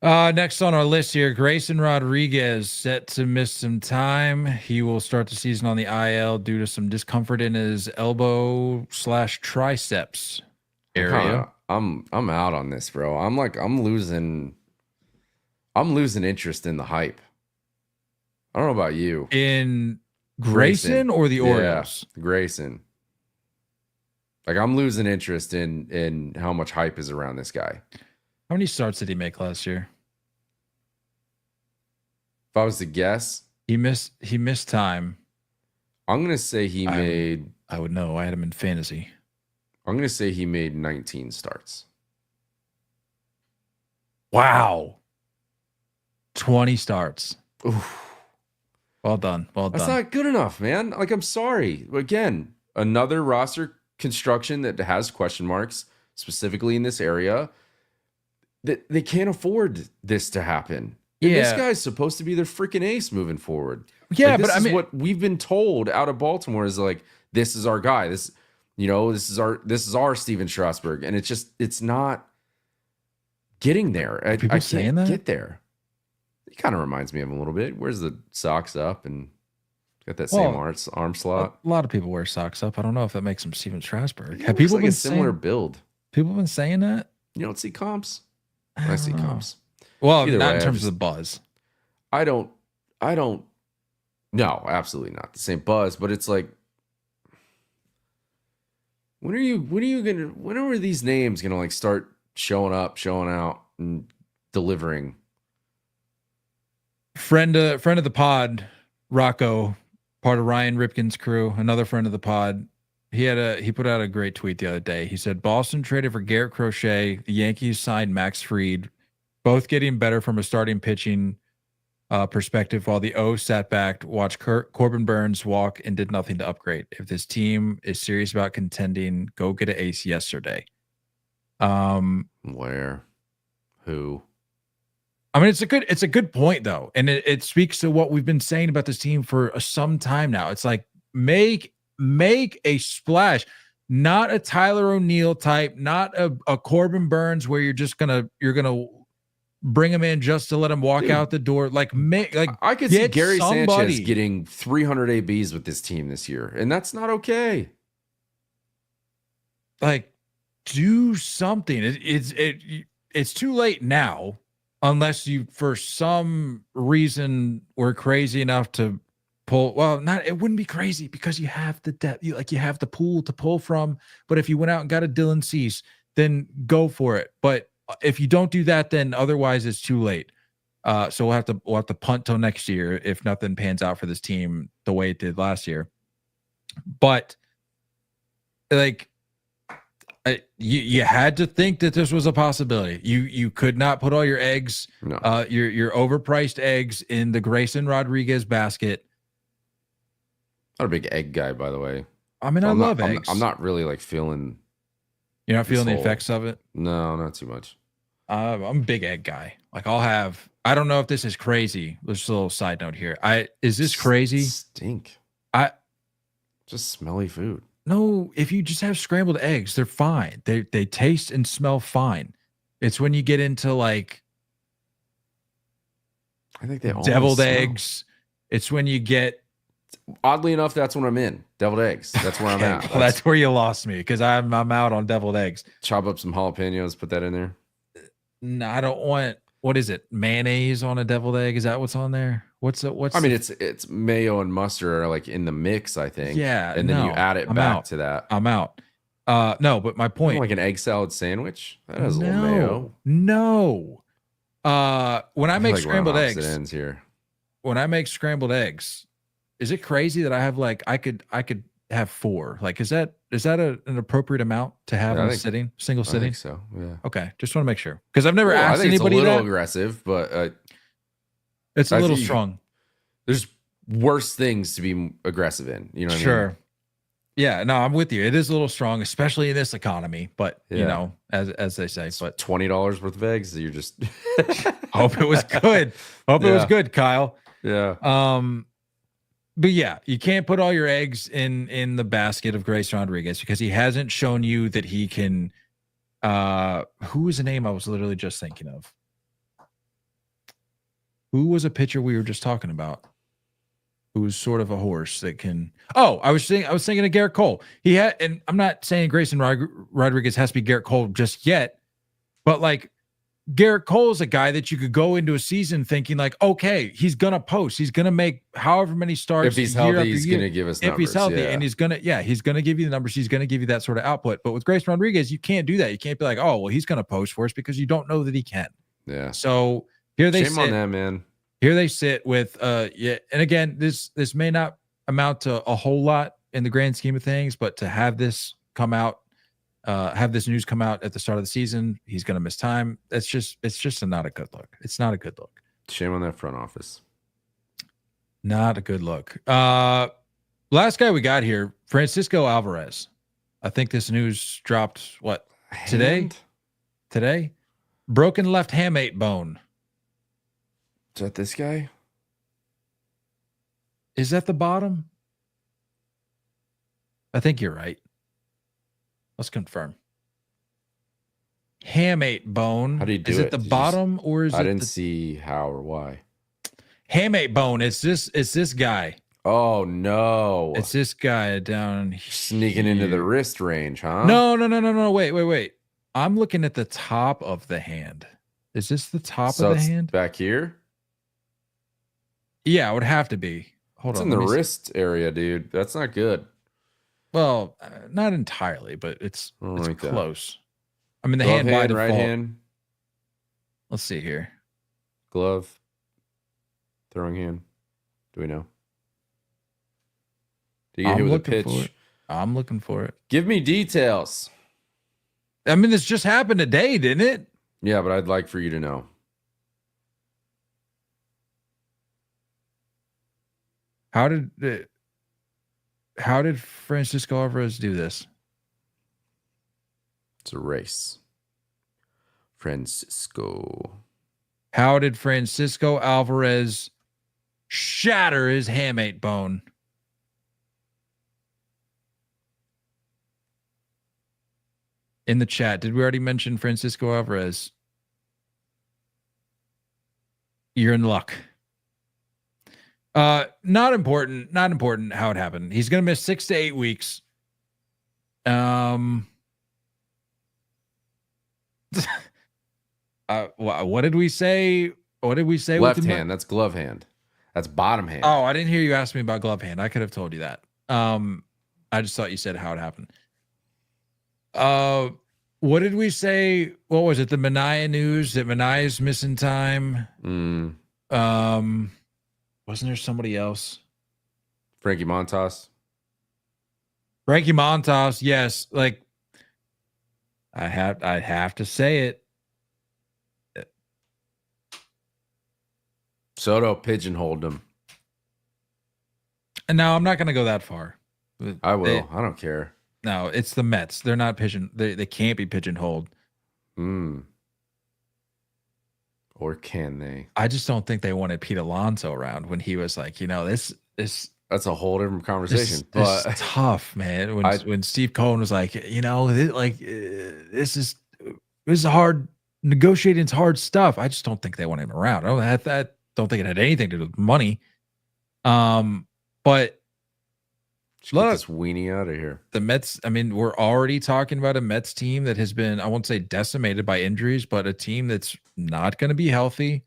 Next on our list here, Grayson Rodriguez set to miss some time. He will start the season on the IL due to some discomfort in his elbow/triceps area. I'm out on this, bro. I'm losing interest in the hype. I don't know about you. In Grayson or the Orioles? Yeah, Grayson. Like, I'm losing interest in how much hype is around this guy. How many starts did he make last year? If I was to guess, he missed time. I'm gonna say he made. I would know. I had him in fantasy. I'm gonna say he made 19 starts. Wow. 20 starts. Oof. Well done. Well done. That's not good enough, man. Like, I'm sorry. Again, another roster construction that has question marks, specifically in this area. That they can't afford this to happen. And this guy's supposed to be their freaking ace moving forward. Yeah, like, but I mean, what we've been told out of Baltimore is like, this is our guy. This is our Steven Strasburg, and it's not getting there. I can't get there. He kind of reminds me of him a little bit. Wears the socks up and got that same arm slot. A lot of people wear socks up. I don't know if that makes him Steven Strasburg. Have people been a similar build? People been saying that? You don't see comps? I see comps. Well, not in terms of the buzz. I don't. No, absolutely not the same buzz. But it's like, when are these names gonna like start showing up, showing out, and delivering? Friend of the pod, Rocco, part of Ryan Ripken's crew, another friend of the pod. He put out a great tweet the other day. He said Boston traded for Garrett Crochet. The Yankees signed Max Fried, both getting better from a starting pitching perspective, while the O sat back, watched Corbin Burns walk, and did nothing to upgrade. If this team is serious about contending, go get an ace yesterday. Where? Who? I mean, it's a good point though, and it speaks to what we've been saying about this team for some time now. It's like make a splash, not a Tyler O'Neill type, not a Corbin Burns where you're gonna bring him in just to let him walk out the door. I could see Gary Sanchez getting 300 ABs with this team this year, and that's not okay. Like, do something. It's too late now, unless you for some reason were crazy enough to pull. Well, it wouldn't be crazy because you have the depth. You have the pool to pull from. But if you went out and got a Dylan Cease, then go for it. But if you don't do that, then otherwise it's too late. So we'll have to punt till next year if nothing pans out for this team the way it did last year. But like, you had to think that this was a possibility. You could not put all your eggs, your overpriced eggs, in the Grayson Rodriguez basket. Not a big egg guy, by the way. I mean, I love eggs. I'm not really like feeling. You're not feeling the effects of it? No, not too much. I'm a big egg guy. Like, I don't know if this is crazy. Just a little side note here. Is this crazy? Stink. Just smelly food. No, if you just have scrambled eggs, they're fine. They taste and smell fine. It's when you get into like, I think they deviled eggs. It's when you get. Oddly enough, that's when I'm in deviled eggs. That's where I'm at. Well, that's where you lost me, because I'm out on deviled eggs. Chop up some jalapenos, put that in there. No, I don't want. What is it? Mayonnaise on a deviled egg? Is that what's on there? What's? I mean, it's mayo and mustard are like in the mix, I think. Yeah, and then you add it back to that. I'm out. No, but my point. Like an egg salad sandwich that has a little mayo. No. When I make scrambled eggs, ends here. When I make scrambled eggs, is it crazy that I have like I could have 4? Like, is that an appropriate amount to have in a single sitting? I think so. Yeah. Okay, just want to make sure, because I've never asked anybody. It's a little aggressive, but it's a little strong. There's worse things to be aggressive in. You know what I mean? Sure. Yeah, no, I'm with you. It is a little strong, especially in this economy. But you know, as they say, but $20 worth of eggs. You're just hope it was good. Hope it was good, Kyle. Yeah. But yeah, you can't put all your eggs in the basket of Grayson Rodriguez, because he hasn't shown you that he can. Who is the name I was literally just thinking of? Who was a pitcher we were just talking about? Who's sort of a horse that can. Oh, I was thinking of Garrett Cole. He had, and I'm not saying Grayson Rodriguez has to be Garrett Cole just yet, but like, Garrett Cole's a guy that you could go into a season thinking like, okay, he's gonna post, he's gonna make however many starts. If he's healthy, he's gonna give us numbers. If he's healthy, and he's gonna give you the numbers. He's gonna give you that sort of output. But with Grayson Rodriguez, you can't do that. You can't be like, oh, well, he's gonna post for us because you don't know that he can. Yeah. So here they shame sit, on that, man. Here they sit with and again, this may not amount to a whole lot in the grand scheme of things, but to have this come out, have this news come out at the start of the season, he's going to miss time. It's just not a good look. It's not a good look. Shame on that front office. Not a good look. Last guy we got here, Francisco Alvarez. I think this news dropped today? Today? Broken left hamate bone. Is that this guy? Is that the bottom? I think you're right. Let's confirm. Hamate bone. How do you do it? Is it the bottom or is it? I didn't see how or why. Hamate bone. It's this guy. Oh no! It's this guy down sneaking here. into the wrist range, huh? No. Wait. I'm looking at the top of the hand. Is this the top of the hand? Back here? Yeah, it would have to be. Hold on. It's in the wrist area, dude. That's not good. Well, not entirely, but it's like close. I mean, the glove hand by default. Right hand. Let's see here. Glove. Throwing hand. Do we know? Do you get hit with a pitch? I'm looking for it. Give me details. I mean, this just happened today, didn't it? Yeah, but I'd like for you to know. How did Francisco Alvarez do this? It's a race. Francisco. How did Francisco Alvarez shatter his hamate bone? In the chat, did we already mention Francisco Alvarez? You're in luck. Not important how it happened. He's going to miss 6 to 8 weeks. What did we say? What did we say? Left hand. That's glove hand. That's bottom hand. Oh, I didn't hear you ask me about glove hand. I could have told you that. I just thought you said how it happened. What did we say? What was it? The Mania news that Mania's missing time. Wasn't there somebody else? Frankie Montas. Frankie Montas, yes. Like I have to say it. Soto pigeonholed him. And now I'm not going to go that far. I will. I don't care. No, it's the Mets. They're not They can't be pigeonholed. Or can they? I just don't think they wanted Pete Alonso around when he was like, this. That's a whole different conversation. But it's tough, man. When Steve Cohen was like, this is hard. Negotiating's hard stuff. I just don't think they want him around. I don't think it had anything to do with money. But get this weenie out of here. The Mets, I mean, we're already talking about a Mets team that has been, I won't say decimated by injuries, but a team that's not going to be healthy.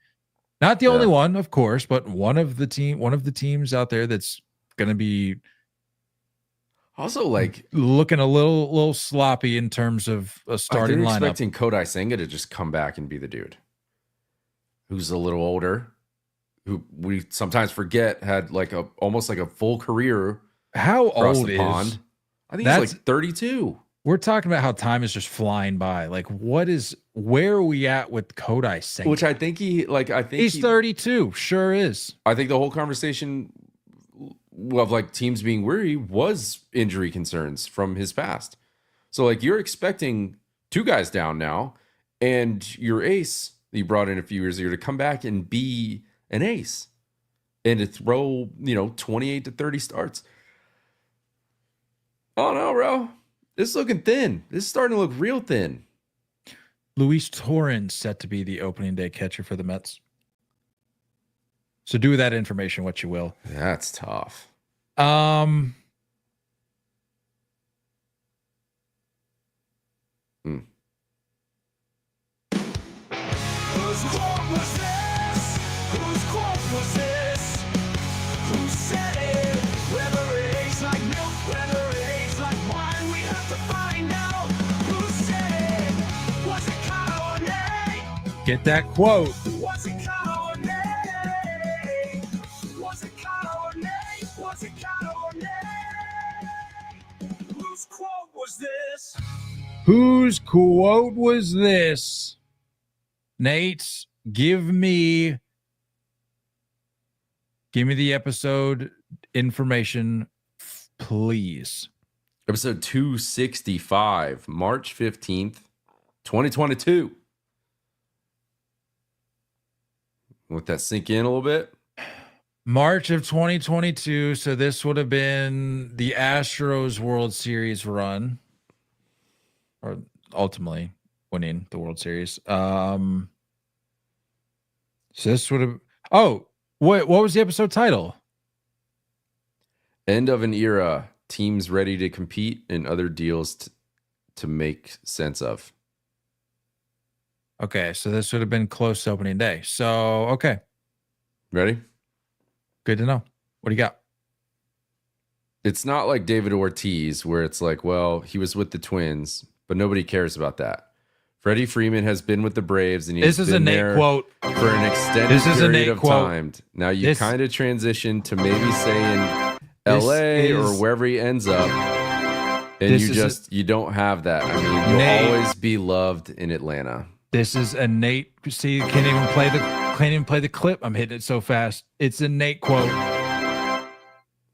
Not the only one, of course, but one of the teams out there that's going to be also like looking a little sloppy in terms of a starting lineup. Expecting Kodai Senga to just come back and be the dude who's a little older, who we sometimes forget had like almost like a full career. How old is? I think he's like 32. We're talking about how time is just flying by. Like, where are we at with Kodai Senga? Which I think he's 32. Sure is. I think the whole conversation of like teams being weary was injury concerns from his past. So like you're expecting 2 guys down now, and your ace that you brought in a few years ago to come back and be an ace and to throw 28 to 30 starts. Oh no, bro. This is looking thin. This is starting to look real thin. Luis Torrens set to be the opening day catcher for the Mets. So do with that information what you will. That's tough. Whose quote was this? Whose quote was this? Who said it? Whether it tastes like milk, whether it tastes like wine, we have to find out. Who said it? Was it Kyle or Nate? Get that quote. Was it Kyle or Nate? Was it Kyle or Nate? Was it Kyle or Nate? Whose quote was this? Whose quote was this? Nate, give me the episode information, please. Episode 265, March 15th, 2022. Let that sink in a little bit. March of 2022. So this would have been the Astros World Series run, or ultimately winning the World Series. So this would have. Oh, what was the episode title? End of an era. Teams ready to compete and other deals to make sense of. Okay, so this would have been close to opening day. So okay, Ready? good to know. What do you got? It's not like David Ortiz where it's like, well, he was with the Twins, but nobody cares about that. Freddie Freeman has been with the Braves, and he's This is a been Nate there quote. for an extended This is a period Nate of quote. time. Now you This- kind of transition to maybe say in This LA or is- wherever he ends up, and This you is just you don't have that. I mean, you'll Nate- always be loved in Atlanta. This is a Nate. See, can't even play the clip. I'm hitting it so fast. It's a Nate quote.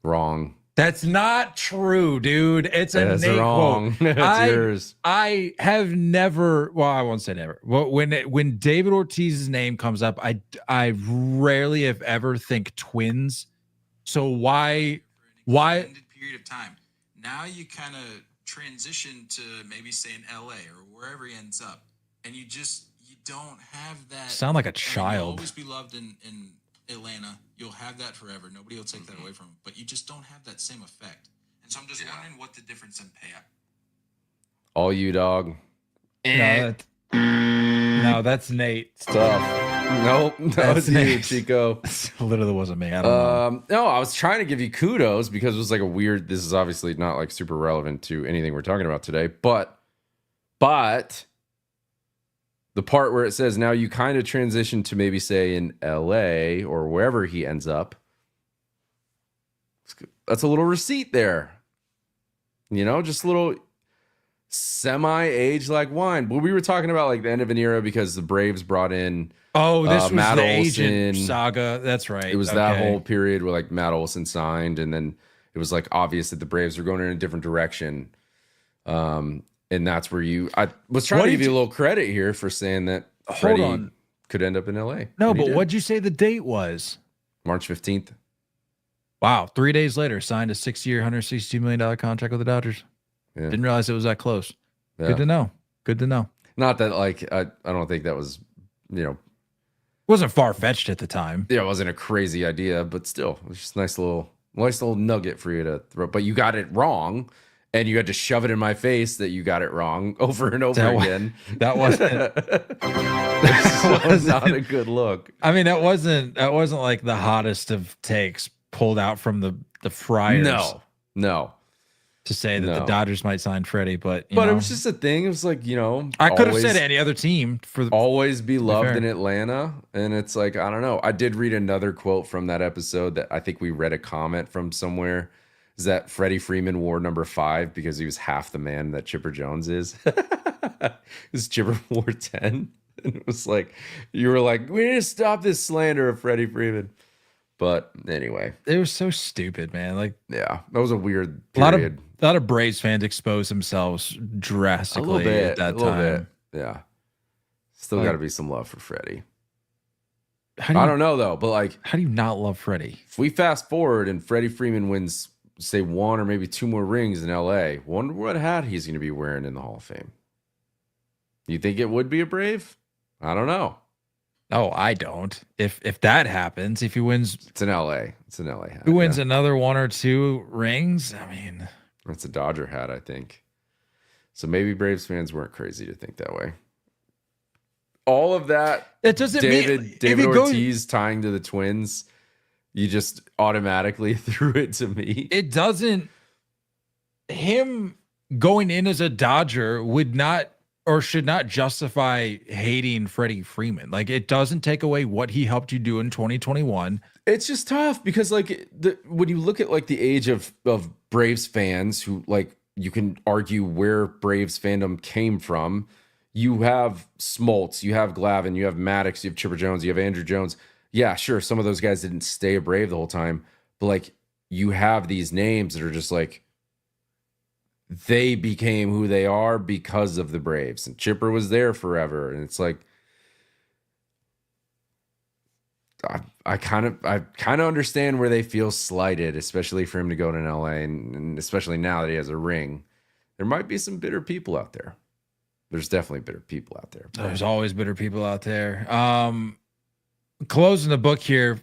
Wrong. That's not true, dude. It's a That's Nate wrong. quote. That's yours. I have never. Well, I won't say never. Well, when David Ortiz's name comes up, I rarely, if ever, think Twins. So why? Extended period of time. Now you kind of transition to maybe say in LA or wherever he ends up, and you don't have that. Sound like a I mean, child. you'll always be loved in Atlanta. You'll have that forever. Nobody will take that away from him. But you just don't have that same effect. And so I'm just wondering what the difference in payout. All you, dog. No, that's Nate. It's tough. Nope. That That's was you, Nate. Chico. Literally wasn't me. I don't know. No, I was trying to give you kudos because it was like a weird. This is obviously not like super relevant to anything we're talking about today, but the part where it says now you kind of transition to maybe say in LA or wherever he ends up. That's a little receipt there. You know, just a little semi-age like wine. But we were talking about like the end of an era because the Braves brought in. Oh, this was Matt the agent Olson. saga. That's right. It was that Okay. whole period where like Matt Olson signed, and then it was like obvious that the Braves were going in a different direction. And that's where I was trying What to did give you a you- little credit here for saying that Hold Freddie on. could end up in LA. No, And he but did. what'd you say the date was? March 15th. Wow, 3 days later, signed a 6-year, $162 million contract with the Dodgers. Yeah. Didn't realize it was that close. Yeah. Good to know. Good to know. Not that like I don't think that was, Wasn't far fetched at the time. it wasn't a crazy idea, but still, it was just a nice little nugget for you to throw. But you got it wrong, and you had to shove it in my face that you got it wrong over and over That wa- again. That wasn't. That was not a good look. I mean, that wasn't like the hottest of takes pulled out from the Friars. No. To say that the No. Dodgers might sign Freddie, but But know, it was just a thing. It was like, I could have always- said any other team for the. always be loved fair. in Atlanta. And it's like, I don't know. I did read another quote from that episode that I think we read a comment from somewhere. Is that Freddie Freeman wore number 5 because he was half the man that Chipper Jones is? Because Chipper wore 10. And it was like, you were like, we need to stop this slander of Freddie Freeman. But anyway, It was so stupid, man. Like yeah, that was a weird a lot period. of Braves fans exposed themselves A drastically little bit. at that a little time. bit. Yeah. Still Like- got to be some love for Freddie. How do I you, don't know, though. But like, how do you not love Freddie? if we fast forward and Freddie Freeman wins, say, 1 or maybe 2 more rings in LA, wonder what hat he's going to be wearing in the Hall of Fame. You think it would be a Brave? I don't know. No, I don't. If that happens, if he wins, It's in LA. It's an LA hat. who wins yeah. another 1 or 2 rings? I mean, It's a Dodger hat, I think. So maybe Braves fans weren't crazy to think that way. all of that, It doesn't mean David Ortiz tying to the Twins, you just automatically threw it to me. It doesn't. Him going in as a Dodger would not or should not justify hating Freddie Freeman. Like, it doesn't take away what he helped you do in 2021. It's just tough because like when you look at like the age of Braves fans who like you can argue where Braves fandom came from. You have Smoltz, you have Glavine, you have Maddox, you have Chipper Jones, you have Andrew Jones. Yeah, sure, some of those guys didn't stay a Brave the whole time, but like you have these names that are just like they became who they are because of the Braves, and Chipper was there forever, and it's like I kind of understand where they feel slighted, especially for him to go to LA, and especially now that he has a ring. There might be some bitter people out there. There's definitely bitter people out there. There's always bitter people out there. Closing the book here.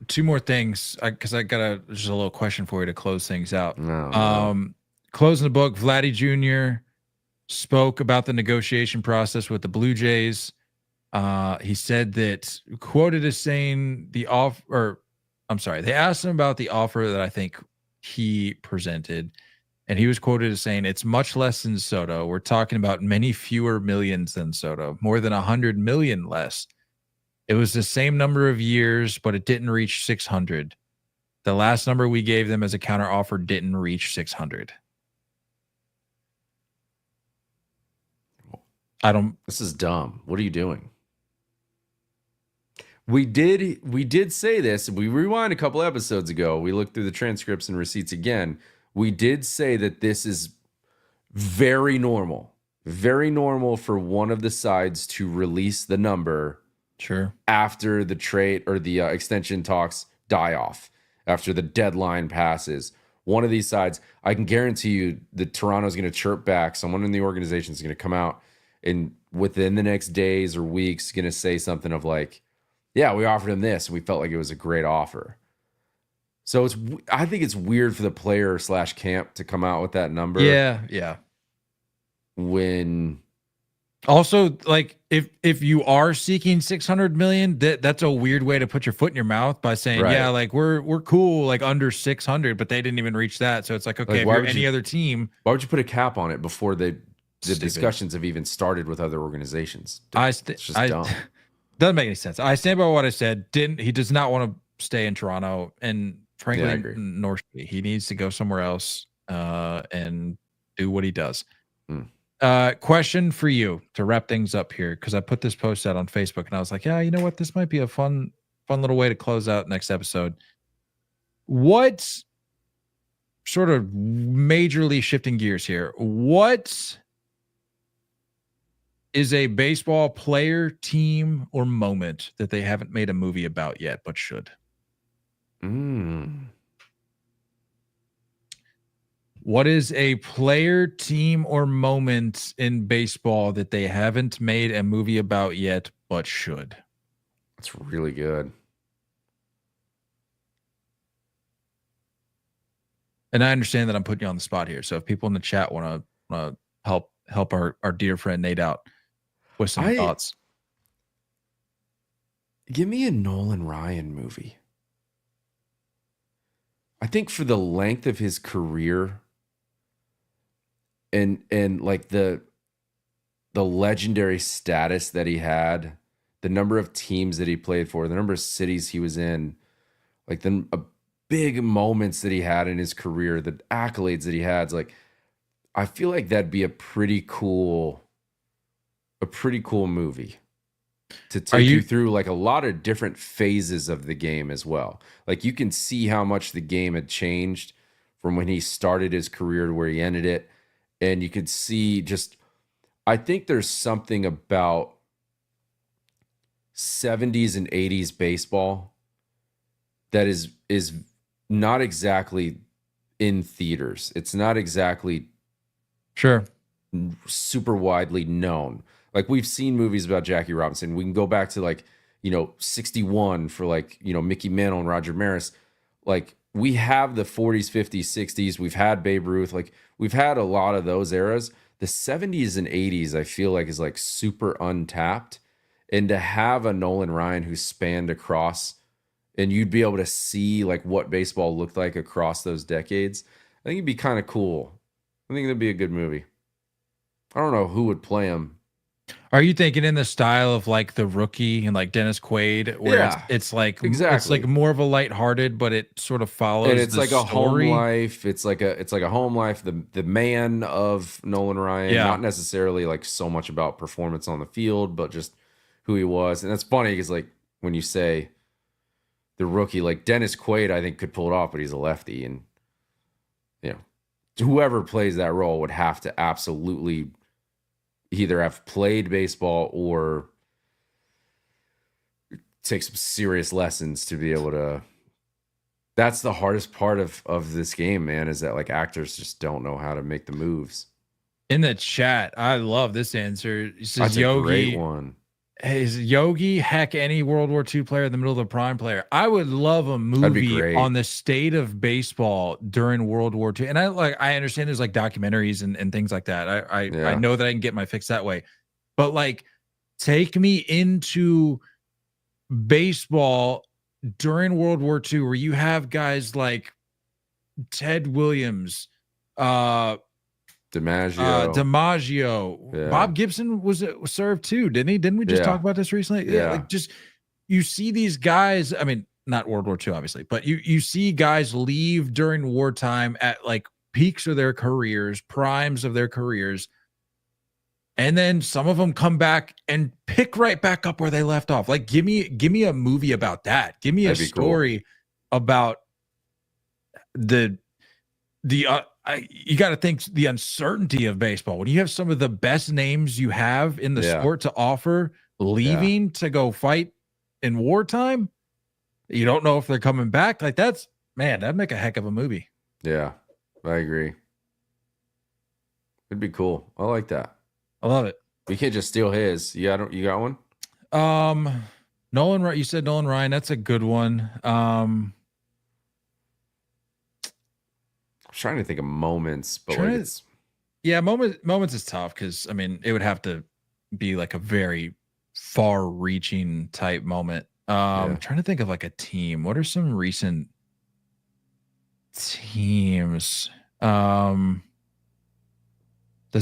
Two more things, because I got just a little question for you to close things out. Closing the book. Vladdy Jr. spoke about the negotiation process with the Blue Jays. He said that, quoted as saying they asked him about the offer that I think he presented. And he was quoted as saying, it's much less than Soto. We're talking about many fewer millions than Soto, more than 100 million less. It was the same number of years, but it didn't reach 600. The last number we gave them as a counter offer didn't reach 600. This is dumb. What are you doing? We did say this. We rewind a couple episodes ago. We looked through the transcripts and receipts again. We did say that this is very normal for one of the sides to release the number after the trade or the extension talks die off, after the deadline passes. One of these sides, I can guarantee you that Toronto's going to chirp back. Someone in the organization is going to come out and within the next days or weeks going to say something of like, yeah, we offered him this and we felt like it was a great offer. So I think it's weird for the player / camp to come out with that number. Yeah. When also, like, if you are seeking 600 million, that's a weird way to put your foot in your mouth by saying, yeah, like we're cool, like under 600, but they didn't even reach that. So it's like, okay, like, if you're any other team, why would you put a cap on it before the discussions have even started with other organizations? It's just dumb. Doesn't make any sense. I stand by what I said. He does not want to stay in Toronto, and frankly, nor should he. He needs to go somewhere else and do what he does. Question for you to wrap things up here, because I put this post out on Facebook and I was like, yeah, you know what? This might be a fun little way to close out next episode. What sort of majorly shifting gears here? What is a baseball player, team, or moment that they haven't made a movie about yet, but should? What is a player, team, or moment in baseball that they haven't made a movie about yet, but should? That's really good. And I understand that I'm putting you on the spot here. So if people in the chat want to help our dear friend Nate out with some thoughts. Give me a Nolan Ryan movie. I think for the length of his career and like the legendary status that he had, the number of teams that he played for, the number of cities he was in, like the big moments that he had in his career, the accolades that he had, like I feel like that'd be a pretty cool movie to take you through like a lot of different phases of the game as well. Like you can see how much the game had changed from when he started his career to where he ended it. And you could see just, I think there's something about 70s and 80s baseball that is not exactly in theaters. It's not exactly super widely known. Like we've seen movies about Jackie Robinson. We can go back to like, 61 for like, Mickey Mantle and Roger Maris. Like we have the 40s, 50s, 60s. We've had Babe Ruth. Like we've had a lot of those eras. the 70s and 80s, I feel like is like super untapped. And to have a Nolan Ryan who spanned across, and you'd be able to see like what baseball looked like across those decades, I think it'd be kind of cool. I think it'd be a good movie. I don't know who would play him. Are you thinking in the style of like The Rookie and like Dennis Quaid, where Yeah, it's like exactly. it's like more of a lighthearted, but it sort of follows And it's the like a home story? life. It's like a home life. The man of Nolan Ryan, Yeah. not necessarily like so much about performance on the field, but just who he was. And that's funny because like when you say The Rookie, like Dennis Quaid, I think could pull it off, but he's a lefty, and you know, whoever plays that role would have to absolutely either have played baseball or take some serious lessons to be able to. That's the hardest part of this game, man, is that like actors just don't know how to make the moves. In the chat, I love this answer. He says That's a Yogi. great one. Is Yogi, heck, any World War II player in the middle of the prime player? I would love a be movie great. on the state of baseball during World War II. And I understand there's like documentaries and things like that. I Yeah. know that I can get my fix that way. But like take me into baseball during World War II where you have guys like Ted Williams, DiMaggio. Yeah. Bob Gibson was served too, didn't he? Didn't we just Yeah. talk about this recently? Yeah. Like just you see these guys. I mean, not World War II, obviously, but you see guys leave during wartime at like peaks of their careers, primes of their careers, and then some of them come back and pick right back up where they left off. Like, give me a movie about that. Give me That'd a be cool. story about you got to think the uncertainty of baseball when you have some of the best names you have in the Yeah. sport to offer leaving to go fight in wartime. You don't know if they're coming back. Like that'd make a heck of a movie. Yeah, I agree. It'd be cool. I like that. I love it. We can't just steal his. You got one? Nolan, you said Nolan Ryan. That's a good one. I'm trying to think of moments, but like it's moments is tough because I mean it would have to be like a very far-reaching type moment. Trying to think of like a team. What are some recent teams? The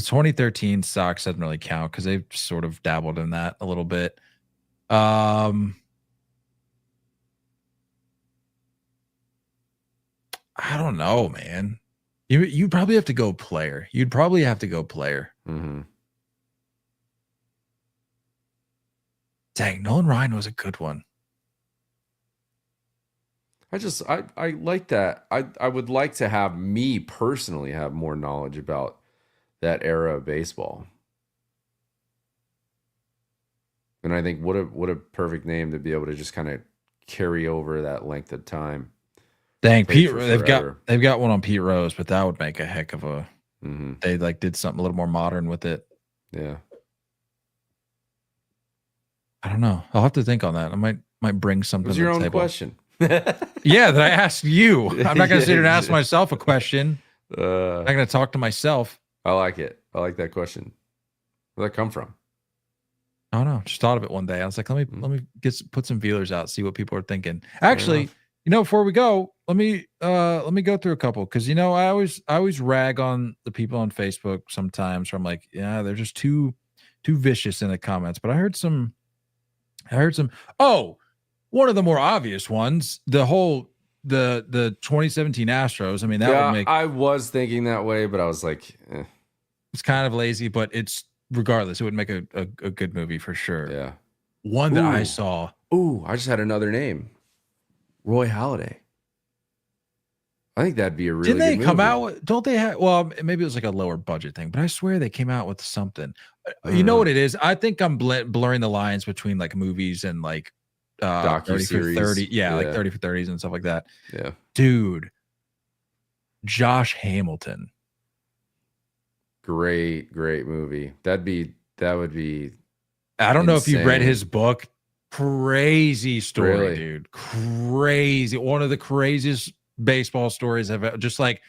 2013 Sox doesn't really count because they've sort of dabbled in that a little bit. I don't know, man. You probably have to go player. You'd probably have to go player. Mm-hmm. Dang, Nolan Ryan was a good one. I like that. I would like to have me personally have more knowledge about that era of baseball. And I think what a perfect name to be able to just kind of carry over that length of time. Dang, Played Pete, for they've forever. got one on Pete Rose, but that would make a heck of a. Mm-hmm. They like did something a little more modern with it. Yeah. I don't know. I'll have to think on that. I might bring something. What's to your the own table. question? Yeah, that I asked you. I'm not going to sit here and ask myself a question. I'm Uh, not going to talk to myself. I like it. I like that question. Where'd that come from? I don't know. Just thought of it one day. I was like, let me put some feelers out, see what people are thinking. Actually, before we go, let me go through a couple because I always rag on the people on Facebook sometimes where I'm like, yeah, they're just too vicious in the comments. But I heard some. Oh, one of the more obvious ones, the 2017 Astros. I mean, that would make. I was thinking that way, but I was like, It's kind of lazy, but it's regardless, it would make a good movie for sure. yeah. One that I Ooh. saw. Ooh, I just had another name. Roy Halladay. I think that'd be a really Didn't they good come movie. out with, don't they have, well, maybe it was like a lower budget thing, but I swear they came out with something. You know what it is? I think I'm blurring the lines between like movies and like 30 for Docuseries. 30. Yeah, like Yeah. 30 for 30s and stuff like that. Yeah. Dude, Josh Hamilton. Great movie. That would be I don't know if you read insane. his book. Crazy story, Really? dude. Crazy. One of the craziest baseball stories I've just like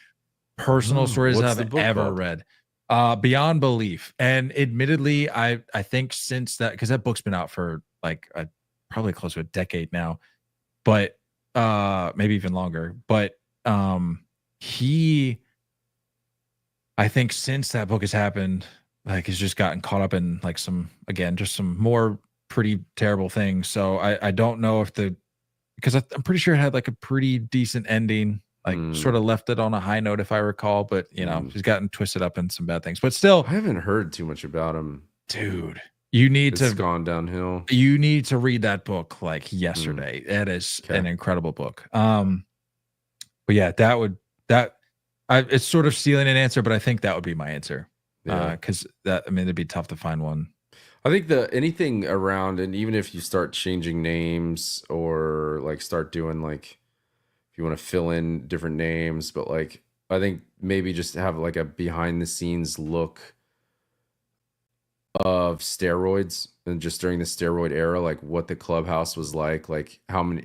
personal stories What's I've the book ever called? read. Beyond belief. And admittedly, I think since that, because that book's been out for like probably close to a decade now, but maybe even longer. But I think since that book has happened, like has just gotten caught up in like some more pretty terrible things. So I don't know if because I'm pretty sure it had like a pretty decent ending. Like sort of left it on a high note, if I recall, but he's gotten twisted up in some bad things. But still, I haven't heard too much about him, dude. You need it's to gone downhill. You need to read that book like yesterday. That is an incredible book. But yeah, it's sort of stealing an answer, but I think that would be my answer. Because it'd be tough to find one. I think anything around, and even if you start changing names or like start doing like, if you want to fill in different names, but like I think maybe just have like a behind the scenes look of steroids and just during the steroid era, like what the clubhouse was like how many,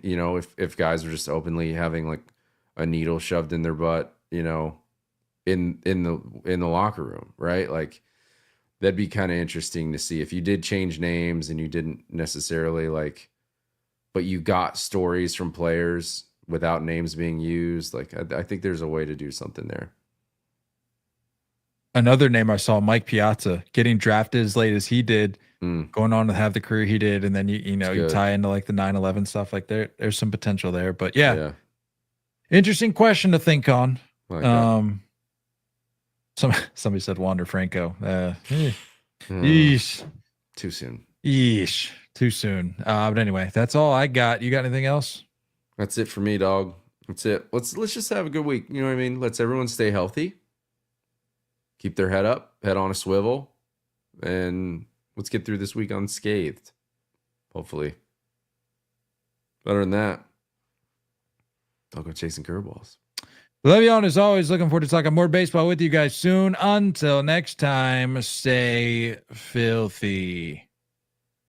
if guys were just openly having like a needle shoved in their butt, in the locker room, right? Like that'd be kind of interesting to see if you did change names and you didn't necessarily but you got stories from players without names being used. Like I think there's a way to do something there. Another name I saw, Mike Piazza, getting drafted as late as he did, going on to have the career he did, and then you tie into like the 9/11 stuff. Like there's some potential there, but yeah. Interesting question to think on. Somebody said Wander Franco. Yeesh. Too soon. Yeesh. Too soon. But anyway, that's all I got. You got anything else? That's it for me, dog. That's it. Let's just have a good week. You know what I mean? Let's everyone stay healthy. Keep their head up, head on a swivel, and let's get through this week unscathed. Hopefully. Better than that, I'll go chasing curveballs. Le'Veon, as always, looking forward to talking more baseball with you guys soon. Until next time, stay filthy.